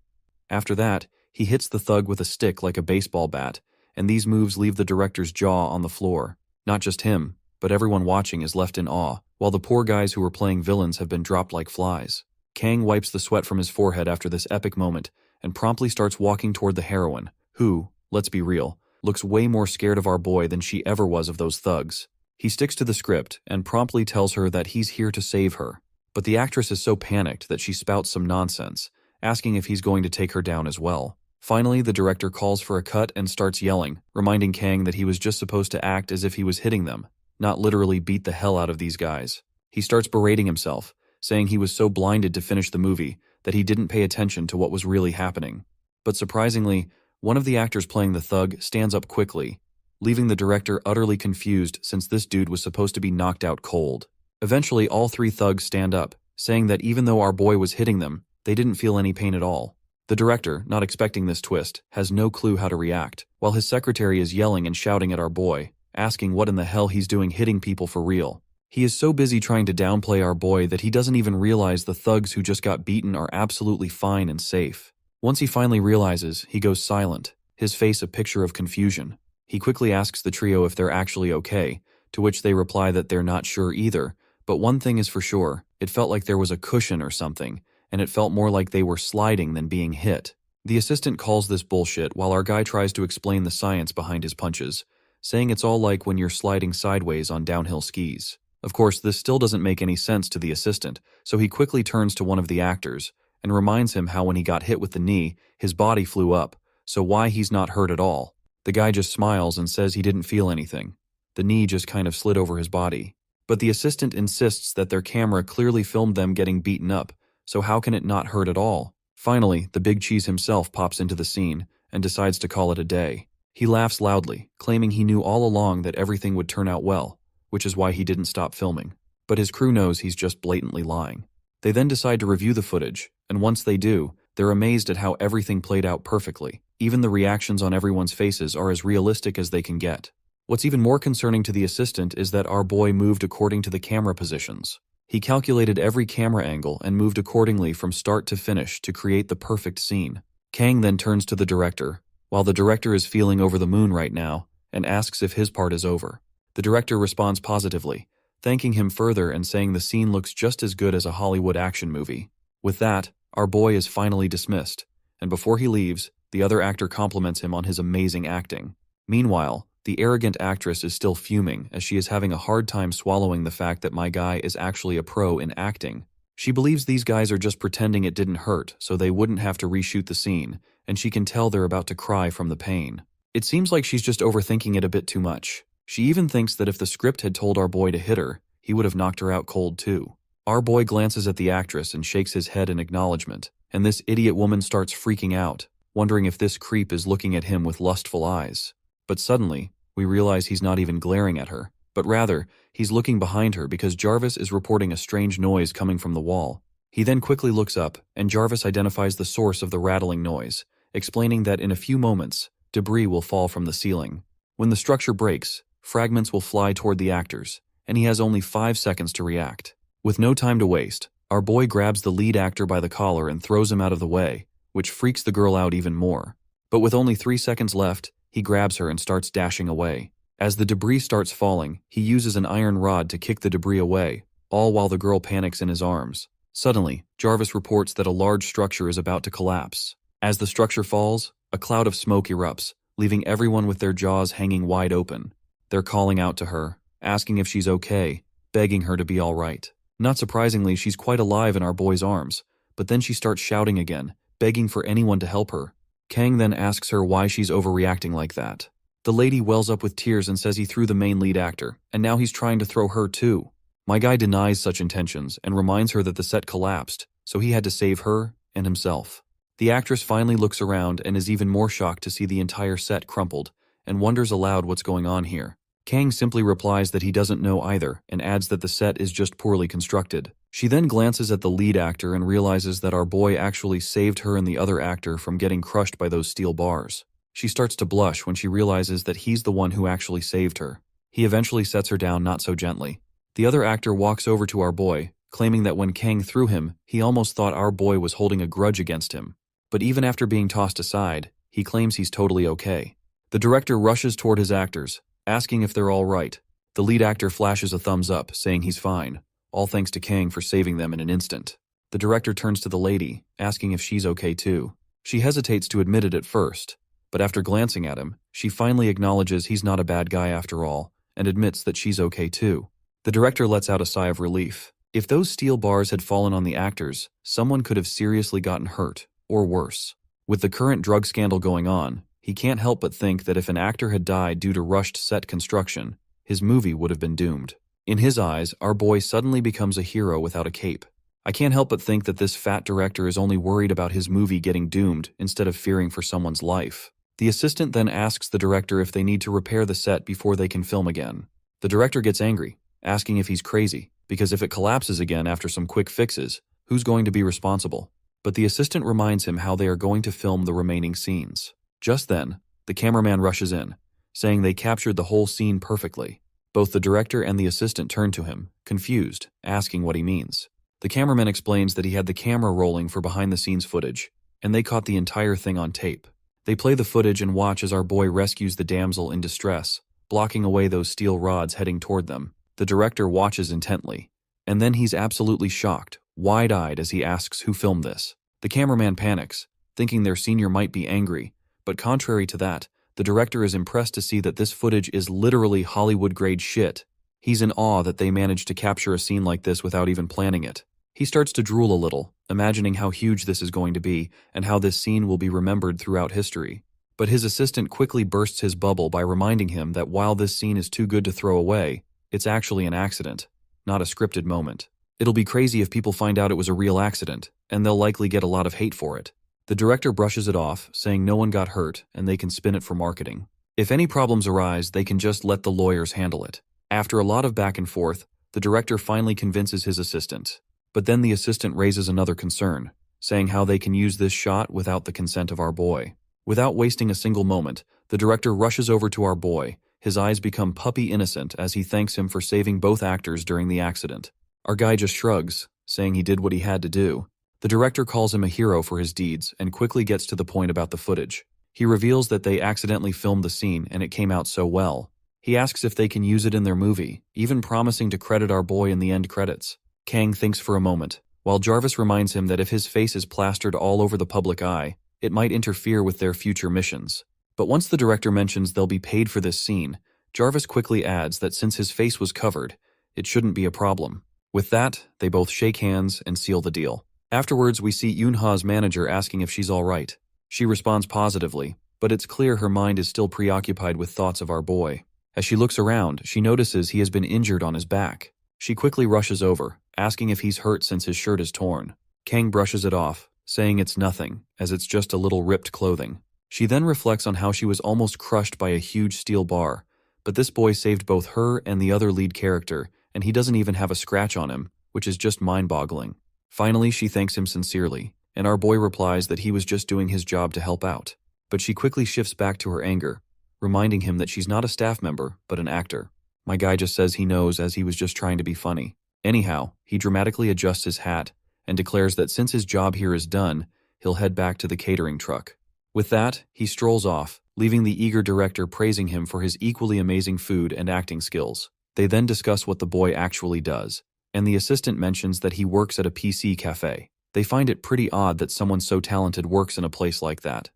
After that, he hits the thug with a stick like a baseball bat, and these moves leave the director's jaw on the floor. Not just him, but everyone watching is left in awe, while the poor guys who were playing villains have been dropped like flies. Kang wipes the sweat from his forehead after this epic moment, and promptly starts walking toward the heroine, who, let's be real, looks way more scared of our boy than she ever was of those thugs. He sticks to the script and promptly tells her that he's here to save her, but the actress is so panicked that she spouts some nonsense, asking if he's going to take her down as well. Finally, the director calls for a cut and starts yelling, reminding Kang that he was just supposed to act as if he was hitting them, not literally beat the hell out of these guys. He starts berating himself, saying he was so blinded to finish the movie that he didn't pay attention to what was really happening. But surprisingly, one of the actors playing the thug stands up quickly, leaving the director utterly confused since this dude was supposed to be knocked out cold. Eventually, all three thugs stand up, saying that even though our boy was hitting them, they didn't feel any pain at all. The director, not expecting this twist, has no clue how to react, while his secretary is yelling and shouting at our boy, asking what in the hell he's doing hitting people for real. He is so busy trying to downplay our boy that he doesn't even realize the thugs who just got beaten are absolutely fine and safe. Once he finally realizes, he goes silent, his face a picture of confusion. He quickly asks the trio if they're actually okay, to which they reply that they're not sure either, but one thing is for sure, it felt like there was a cushion or something, and it felt more like they were sliding than being hit. The assistant calls this bullshit while our guy tries to explain the science behind his punches, saying it's all like when you're sliding sideways on downhill skis. Of course, this still doesn't make any sense to the assistant, so he quickly turns to one of the actors and reminds him how when he got hit with the knee, his body flew up, so why he's not hurt at all. The guy just smiles and says he didn't feel anything. The knee just kind of slid over his body. But the assistant insists that their camera clearly filmed them getting beaten up, so how can it not hurt at all? Finally, the big cheese himself pops into the scene and decides to call it a day. He laughs loudly, claiming he knew all along that everything would turn out well, which is why he didn't stop filming. But his crew knows he's just blatantly lying. They then decide to review the footage, and once they do, they're amazed at how everything played out perfectly. Even the reactions on everyone's faces are as realistic as they can get. What's even more concerning to the assistant is that our boy moved according to the camera positions. He calculated every camera angle and moved accordingly from start to finish to create the perfect scene. Kang then turns to the director, while the director is feeling over the moon right now, and asks if his part is over. The director responds positively, thanking him further and saying the scene looks just as good as a Hollywood action movie. With that, our boy is finally dismissed, and before he leaves, the other actor compliments him on his amazing acting. Meanwhile, the arrogant actress is still fuming as she is having a hard time swallowing the fact that my guy is actually a pro in acting. She believes these guys are just pretending it didn't hurt so they wouldn't have to reshoot the scene, and she can tell they're about to cry from the pain. It seems like she's just overthinking it a bit too much. She even thinks that if the script had told our boy to hit her, he would have knocked her out cold too. Our boy glances at the actress and shakes his head in acknowledgement, and this idiot woman starts freaking out, wondering if this creep is looking at him with lustful eyes. But suddenly, we realize he's not even glaring at her, but rather, he's looking behind her because Jarvis is reporting a strange noise coming from the wall. He then quickly looks up, and Jarvis identifies the source of the rattling noise, explaining that in a few moments, debris will fall from the ceiling. When the structure breaks, fragments will fly toward the actors, and he has only 5 seconds to react. With no time to waste, our boy grabs the lead actor by the collar and throws him out of the way, which freaks the girl out even more. But with only 3 seconds left, he grabs her and starts dashing away. As the debris starts falling, he uses an iron rod to kick the debris away, all while the girl panics in his arms. Suddenly, Jarvis reports that a large structure is about to collapse. As the structure falls, a cloud of smoke erupts, leaving everyone with their jaws hanging wide open. They're calling out to her, asking if she's okay, begging her to be all right. Not surprisingly, she's quite alive in our boy's arms, but then she starts shouting again, begging for anyone to help her. Kang then asks her why she's overreacting like that. The lady wells up with tears and says he threw the main lead actor, and now he's trying to throw her too. My guy denies such intentions and reminds her that the set collapsed, so he had to save her and himself. The actress finally looks around and is even more shocked to see the entire set crumpled, and wonders aloud what's going on here. Kang simply replies that he doesn't know either, and adds that the set is just poorly constructed. She then glances at the lead actor and realizes that our boy actually saved her and the other actor from getting crushed by those steel bars. She starts to blush when she realizes that he's the one who actually saved her. He eventually sets her down not so gently. The other actor walks over to our boy, claiming that when Kang threw him, he almost thought our boy was holding a grudge against him. But even after being tossed aside, he claims he's totally okay. The director rushes toward his actors, asking if they're all right. The lead actor flashes a thumbs up, saying he's fine, all thanks to Kang for saving them in an instant. The director turns to the lady, asking if she's okay too. She hesitates to admit it at first, but after glancing at him, she finally acknowledges he's not a bad guy after all, and admits that she's okay too. The director lets out a sigh of relief. If those steel bars had fallen on the actors, someone could have seriously gotten hurt, or worse. With the current drug scandal going on, he can't help but think that if an actor had died due to rushed set construction, his movie would have been doomed. In his eyes, our boy suddenly becomes a hero without a cape. I can't help but think that this fat director is only worried about his movie getting doomed instead of fearing for someone's life. The assistant then asks the director if they need to repair the set before they can film again. The director gets angry, asking if he's crazy, because if it collapses again after some quick fixes, who's going to be responsible? but the assistant reminds him how they are going to film the remaining scenes. Just then, the cameraman rushes in, saying they captured the whole scene perfectly. Both the director and the assistant turn to him, confused, asking what he means. The cameraman explains that he had the camera rolling for behind-the-scenes footage, and they caught the entire thing on tape. They play the footage and watch as our boy rescues the damsel in distress, blocking away those steel rods heading toward them. The director watches intently, and then he's absolutely shocked, wide-eyed as he asks who filmed this. The cameraman panics, thinking their senior might be angry, but contrary to that, the director is impressed to see that this footage is literally Hollywood-grade shit. He's in awe that they managed to capture a scene like this without even planning it. He starts to drool a little, imagining how huge this is going to be and how this scene will be remembered throughout history. But his assistant quickly bursts his bubble by reminding him that while this scene is too good to throw away, it's actually an accident, not a scripted moment. It'll be crazy if people find out it was a real accident, and they'll likely get a lot of hate for it. The director brushes it off, saying no one got hurt and they can spin it for marketing. If any problems arise, they can just let the lawyers handle it. After a lot of back and forth, the director finally convinces his assistant. But then the assistant raises another concern, saying how they can use this shot without the consent of our boy. Without wasting a single moment, the director rushes over to our boy. His eyes become puppy innocent as he thanks him for saving both actors during the accident. Our guy just shrugs, saying he did what he had to do. The director calls him a hero for his deeds and quickly gets to the point about the footage. He reveals that they accidentally filmed the scene and it came out so well. He asks if they can use it in their movie, even promising to credit our boy in the end credits. Kang thinks for a moment, while Jarvis reminds him that if his face is plastered all over the public eye, it might interfere with their future missions. But once the director mentions they'll be paid for this scene, Jarvis quickly adds that since his face was covered, it shouldn't be a problem. With that, they both shake hands and seal the deal. Afterwards, we see Yoon-ha's manager asking if she's all right. She responds positively, but it's clear her mind is still preoccupied with thoughts of our boy. As she looks around, she notices he has been injured on his back. She quickly rushes over, asking if he's hurt since his shirt is torn. Kang brushes it off, saying it's nothing, as it's just a little ripped clothing. She then reflects on how she was almost crushed by a huge steel bar, but this boy saved both her and the other lead character, and he doesn't even have a scratch on him, which is just mind-boggling. Finally, she thanks him sincerely, and our boy replies that he was just doing his job to help out. But she quickly shifts back to her anger, reminding him that she's not a staff member, but an actor. My guy just says he knows as he was just trying to be funny. Anyhow, he dramatically adjusts his hat and declares that since his job here is done, he'll head back to the catering truck. With that, he strolls off, leaving the eager director praising him for his equally amazing food and acting skills. They then discuss what the boy actually does, and the assistant mentions that he works at a PC cafe. They find it pretty odd that someone so talented works in a place like that.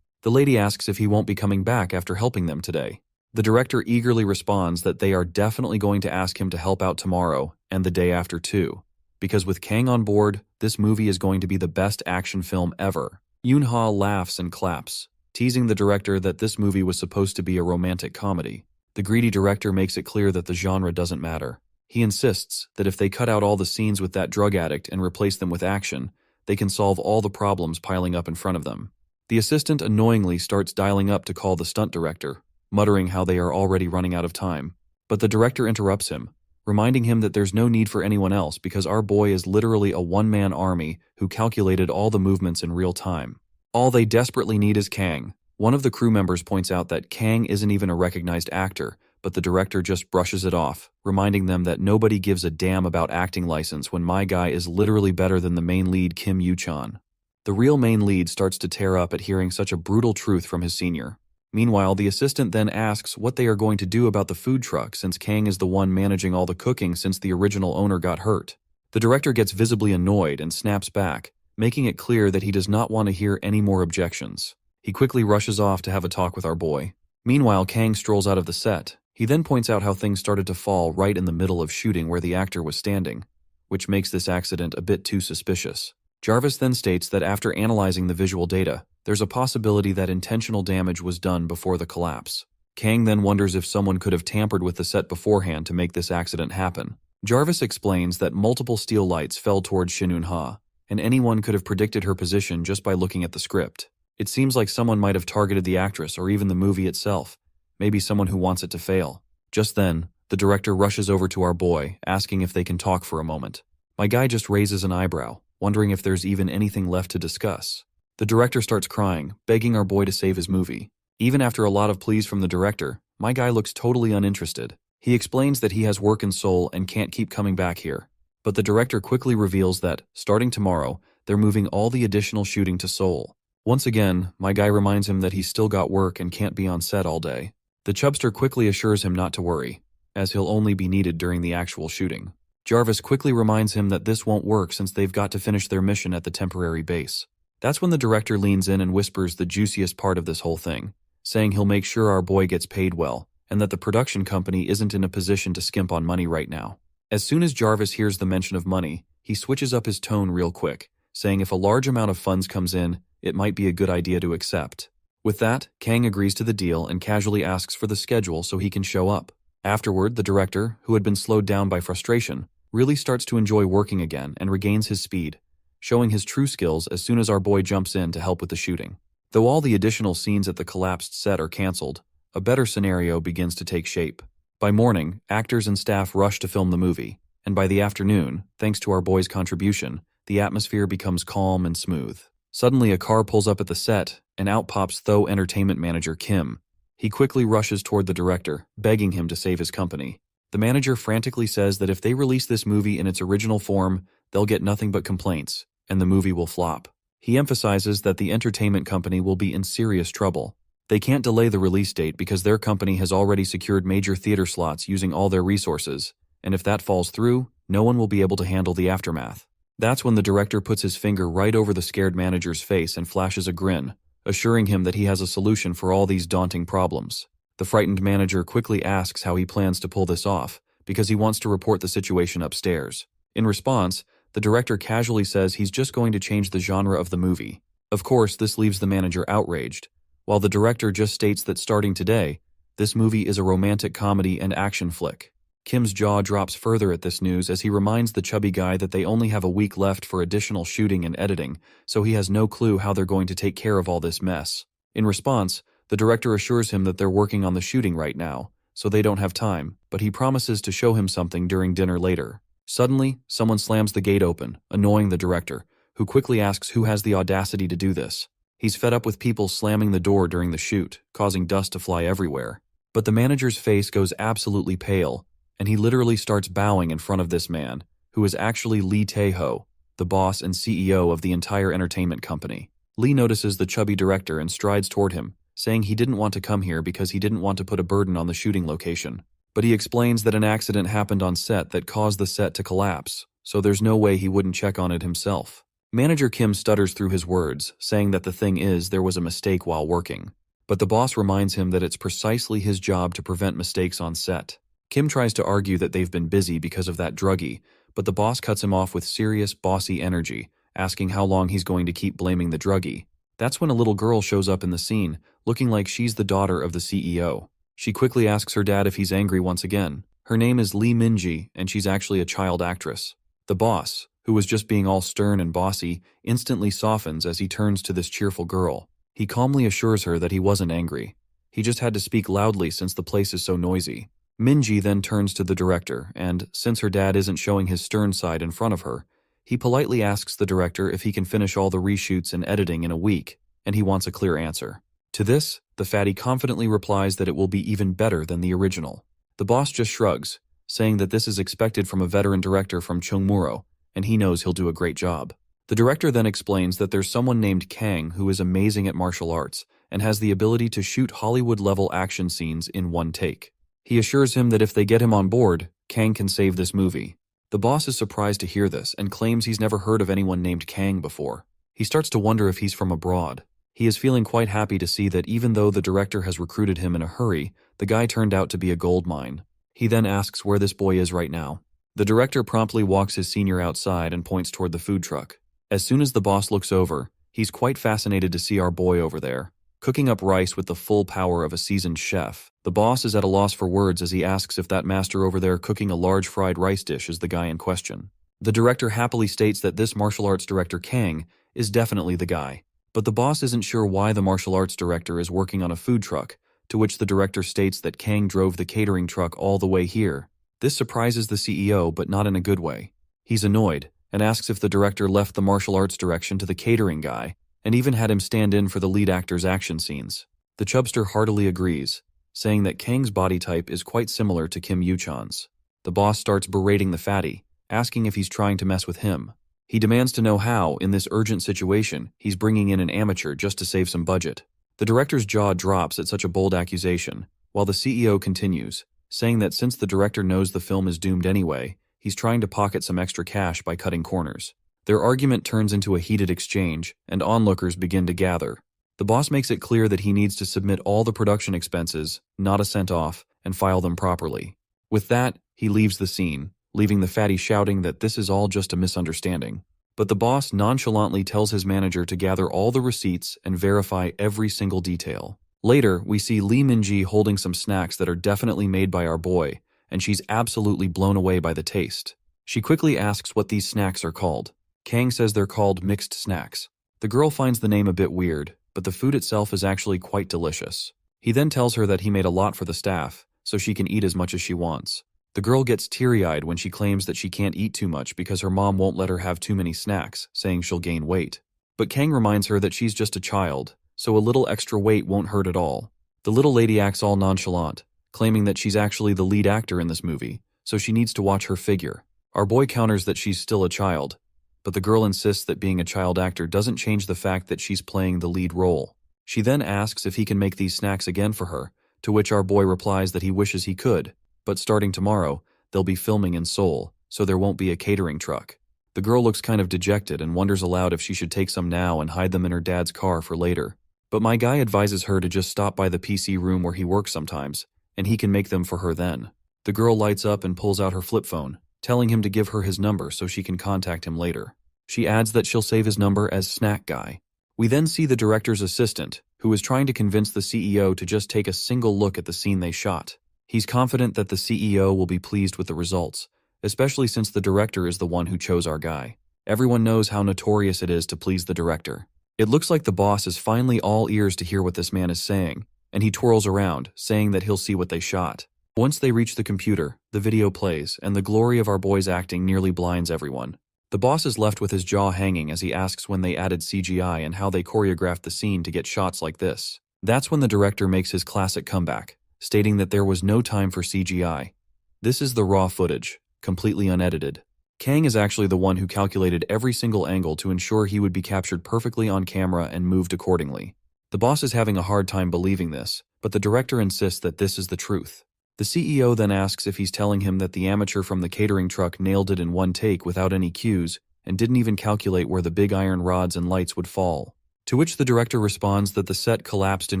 The lady asks if he won't be coming back after helping them today. The director eagerly responds that they are definitely going to ask him to help out tomorrow and the day after too, because with Kang on board, this movie is going to be the best action film ever. Yoon-ha laughs and claps, teasing the director that this movie was supposed to be a romantic comedy. The greedy director makes it clear that the genre doesn't matter. He insists that if they cut out all the scenes with that drug addict and replace them with action, they can solve all the problems piling up in front of them. The assistant annoyingly starts dialing up to call the stunt director, muttering how they are already running out of time. But the director interrupts him, reminding him that there's no need for anyone else because our boy is literally a one-man army who calculated all the movements in real time. All they desperately need is Kang. One of the crew members points out that Kang isn't even a recognized actor, but the director just brushes it off, reminding them that nobody gives a damn about acting license when my guy is literally better than the main lead Kim Yoo-chan. The real main lead starts to tear up at hearing such a brutal truth from his senior. Meanwhile, the assistant then asks what they are going to do about the food truck since Kang is the one managing all the cooking since the original owner got hurt. The director gets visibly annoyed and snaps back, making it clear that he does not want to hear any more objections. He quickly rushes off to have a talk with our boy. Meanwhile, Kang strolls out of the set. He then points out how things started to fall right in the middle of shooting where the actor was standing, which makes this accident a bit too suspicious. Jarvis then states that after analyzing the visual data, there's a possibility that intentional damage was done before the collapse. Kang then wonders if someone could have tampered with the set beforehand to make this accident happen. Jarvis explains that multiple steel lights fell towards Shin Eun-ha, and anyone could have predicted her position just by looking at the script. It seems like someone might have targeted the actress or even the movie itself, maybe someone who wants it to fail. Just then, the director rushes over to our boy, asking if they can talk for a moment. My guy just raises an eyebrow, wondering if there's even anything left to discuss. The director starts crying, begging our boy to save his movie. Even after a lot of pleas from the director, my guy looks totally uninterested. He explains that he has work in Seoul and can't keep coming back here. But the director quickly reveals that, starting tomorrow, they're moving all the additional shooting to Seoul. Once again, my guy reminds him that he's still got work and can't be on set all day. The chubster quickly assures him not to worry, as he'll only be needed during the actual shooting. Jarvis quickly reminds him that this won't work since they've got to finish their mission at the temporary base. That's when the director leans in and whispers the juiciest part of this whole thing, saying he'll make sure our boy gets paid well, and that the production company isn't in a position to skimp on money right now. As soon as Jarvis hears the mention of money, he switches up his tone real quick, saying if a large amount of funds comes in, it might be a good idea to accept. With that, Kang agrees to the deal and casually asks for the schedule so he can show up. Afterward, the director, who had been slowed down by frustration, really starts to enjoy working again and regains his speed, showing his true skills as soon as our boy jumps in to help with the shooting. Though all the additional scenes at the collapsed set are cancelled, a better scenario begins to take shape. By morning, actors and staff rush to film the movie, and by the afternoon, thanks to our boy's contribution, the atmosphere becomes calm and smooth. Suddenly a car pulls up at the set, and out pops Tho entertainment manager Kim. He quickly rushes toward the director, begging him to save his company. The manager frantically says that if they release this movie in its original form, they'll get nothing but complaints, and the movie will flop. He emphasizes that the entertainment company will be in serious trouble. They can't delay the release date because their company has already secured major theater slots using all their resources, and if that falls through, no one will be able to handle the aftermath. That's when the director puts his finger right over the scared manager's face and flashes a grin, assuring him that he has a solution for all these daunting problems. The frightened manager quickly asks how he plans to pull this off, because he wants to report the situation upstairs. In response, the director casually says he's just going to change the genre of the movie. Of course, this leaves the manager outraged, while the director just states that starting today, this movie is a romantic comedy and action flick. Kim's jaw drops further at this news as he reminds the chubby guy that they only have a week left for additional shooting and editing, so he has no clue how they're going to take care of all this mess. In response, the director assures him that they're working on the shooting right now, so they don't have time, but he promises to show him something during dinner later. Suddenly, someone slams the gate open, annoying the director, who quickly asks who has the audacity to do this. He's fed up with people slamming the door during the shoot, causing dust to fly everywhere. But the manager's face goes absolutely pale, and he literally starts bowing in front of this man, who is actually Lee Tae-ho, the boss and CEO of the entire entertainment company. Lee notices the chubby director and strides toward him, saying he didn't want to come here because he didn't want to put a burden on the shooting location. But he explains that an accident happened on set that caused the set to collapse, so there's no way he wouldn't check on it himself. Manager Kim stutters through his words, saying that the thing is there was a mistake while working. But the boss reminds him that it's precisely his job to prevent mistakes on set. Kim tries to argue that they've been busy because of that druggie, but the boss cuts him off with serious, bossy energy, asking how long he's going to keep blaming the druggie. That's when a little girl shows up in the scene, looking like she's the daughter of the CEO. She quickly asks her dad if he's angry once again. Her name is Lee Minji, and she's actually a child actress. The boss, who was just being all stern and bossy, instantly softens as he turns to this cheerful girl. He calmly assures her that he wasn't angry. He just had to speak loudly since the place is so noisy. Minji then turns to the director, and, since her dad isn't showing his stern side in front of her, he politely asks the director if he can finish all the reshoots and editing in a week, and he wants a clear answer. To this, the fatty confidently replies that it will be even better than the original. The boss just shrugs, saying that this is expected from a veteran director from Chungmuro, and he knows he'll do a great job. The director then explains that there's someone named Kang who is amazing at martial arts and has the ability to shoot Hollywood-level action scenes in one take. He assures him that if they get him on board, Kang can save this movie. The boss is surprised to hear this and claims he's never heard of anyone named Kang before. He starts to wonder if he's from abroad. He is feeling quite happy to see that even though the director has recruited him in a hurry, the guy turned out to be a gold mine. He then asks where this boy is right now. The director promptly walks his senior outside and points toward the food truck. As soon as the boss looks over, he's quite fascinated to see our boy over there, cooking up rice with the full power of a seasoned chef. The boss is at a loss for words as he asks if that master over there cooking a large fried rice dish is the guy in question. The director happily states that this martial arts director Kang is definitely the guy. But the boss isn't sure why the martial arts director is working on a food truck, to which the director states that Kang drove the catering truck all the way here. This surprises the CEO, but not in a good way. He's annoyed, and asks if the director left the martial arts direction to the catering guy, and even had him stand in for the lead actor's action scenes. The chubster heartily agrees, saying that Kang's body type is quite similar to Kim Yoo-chan's. The boss starts berating the fatty, asking if he's trying to mess with him. He demands to know how, in this urgent situation, he's bringing in an amateur just to save some budget. The director's jaw drops at such a bold accusation, while the CEO continues, saying that since the director knows the film is doomed anyway, he's trying to pocket some extra cash by cutting corners. Their argument turns into a heated exchange, and onlookers begin to gather. The boss makes it clear that he needs to submit all the production expenses, not a cent off, and file them properly. With that, he leaves the scene, leaving the fatty shouting that this is all just a misunderstanding. But the boss nonchalantly tells his manager to gather all the receipts and verify every single detail. Later, we see Lee Min-ji holding some snacks that are definitely made by our boy, and she's absolutely blown away by the taste. She quickly asks what these snacks are called. Kang says they're called mixed snacks. The girl finds the name a bit weird, but the food itself is actually quite delicious. He then tells her that he made a lot for the staff, so she can eat as much as she wants. The girl gets teary-eyed when she claims that she can't eat too much because her mom won't let her have too many snacks, saying she'll gain weight. But Kang reminds her that she's just a child, so a little extra weight won't hurt at all. The little lady acts all nonchalant, claiming that she's actually the lead actor in this movie, so she needs to watch her figure. Our boy counters that she's still a child, but the girl insists that being a child actor doesn't change the fact that she's playing the lead role. She then asks if he can make these snacks again for her, to which our boy replies that he wishes he could, but starting tomorrow, they'll be filming in Seoul, so there won't be a catering truck. The girl looks kind of dejected and wonders aloud if she should take some now and hide them in her dad's car for later. But my guy advises her to just stop by the PC room where he works sometimes, and he can make them for her then. The girl lights up and pulls out her flip phone, telling him to give her his number so she can contact him later. She adds that she'll save his number as Snack Guy. We then see the director's assistant, who is trying to convince the CEO to just take a single look at the scene they shot. He's confident that the CEO will be pleased with the results, especially since the director is the one who chose our guy. Everyone knows how notorious it is to please the director. It looks like the boss is finally all ears to hear what this man is saying, and he twirls around, saying that he'll see what they shot. Once they reach the computer, the video plays, and the glory of our boy's acting nearly blinds everyone. The boss is left with his jaw hanging as he asks when they added CGI and how they choreographed the scene to get shots like this. That's when the director makes his classic comeback, stating that there was no time for CGI. This is the raw footage, completely unedited. Kang is actually the one who calculated every single angle to ensure he would be captured perfectly on camera and moved accordingly. The boss is having a hard time believing this, but the director insists that this is the truth. The CEO then asks if he's telling him that the amateur from the catering truck nailed it in one take without any cues and didn't even calculate where the big iron rods and lights would fall. To which the director responds that the set collapsed in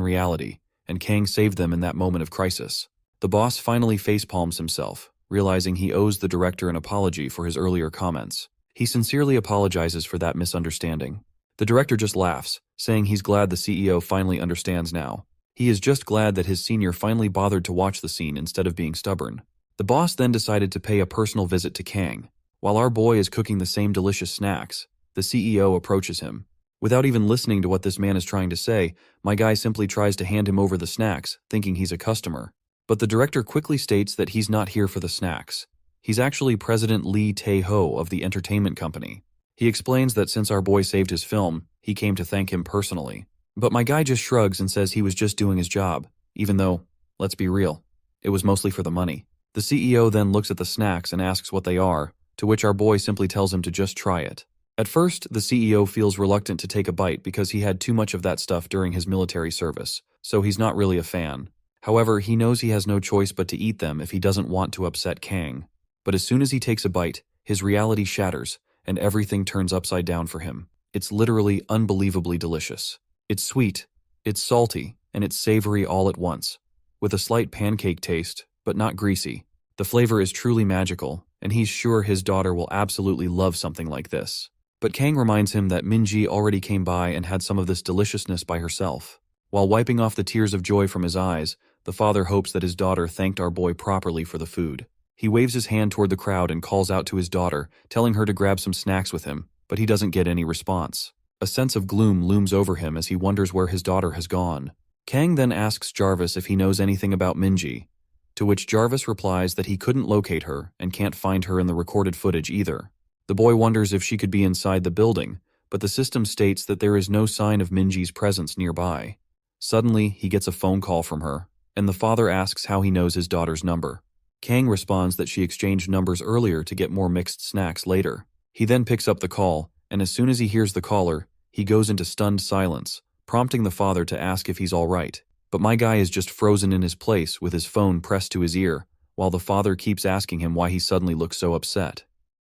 reality, and Kang saved them in that moment of crisis. The boss finally facepalms himself, realizing he owes the director an apology for his earlier comments. He sincerely apologizes for that misunderstanding. The director just laughs, saying he's glad the CEO finally understands now. He is just glad that his senior finally bothered to watch the scene instead of being stubborn. The boss then decided to pay a personal visit to Kang. While our boy is cooking the same delicious snacks, the CEO approaches him. Without even listening to what this man is trying to say, my guy simply tries to hand him over the snacks, thinking he's a customer. But the director quickly states that he's not here for the snacks. He's actually President Lee Tae-ho of the entertainment company. He explains that since our boy saved his film, he came to thank him personally. But my guy just shrugs and says he was just doing his job, even though, let's be real, it was mostly for the money. The CEO then looks at the snacks and asks what they are, to which our boy simply tells him to just try it. At first, the CEO feels reluctant to take a bite because he had too much of that stuff during his military service, so he's not really a fan. However, he knows he has no choice but to eat them if he doesn't want to upset Kang. But as soon as he takes a bite, his reality shatters, and everything turns upside down for him. It's literally unbelievably delicious. It's sweet, it's salty, and it's savory all at once, with a slight pancake taste, but not greasy. The flavor is truly magical, and he's sure his daughter will absolutely love something like this. But Kang reminds him that Min-ji already came by and had some of this deliciousness by herself. While wiping off the tears of joy from his eyes, the father hopes that his daughter thanked our boy properly for the food. He waves his hand toward the crowd and calls out to his daughter, telling her to grab some snacks with him, but he doesn't get any response. A sense of gloom looms over him as he wonders where his daughter has gone. Kang then asks Jarvis if he knows anything about Min-ji, to which Jarvis replies that he couldn't locate her and can't find her in the recorded footage either. The boy wonders if she could be inside the building, but the system states that there is no sign of Minji's presence nearby. Suddenly, he gets a phone call from her, and the father asks how he knows his daughter's number. Kang responds that she exchanged numbers earlier to get more mixed snacks later. He then picks up the call, and as soon as he hears the caller, he goes into stunned silence, prompting the father to ask if he's all right. But my guy is just frozen in his place with his phone pressed to his ear, while the father keeps asking him why he suddenly looks so upset.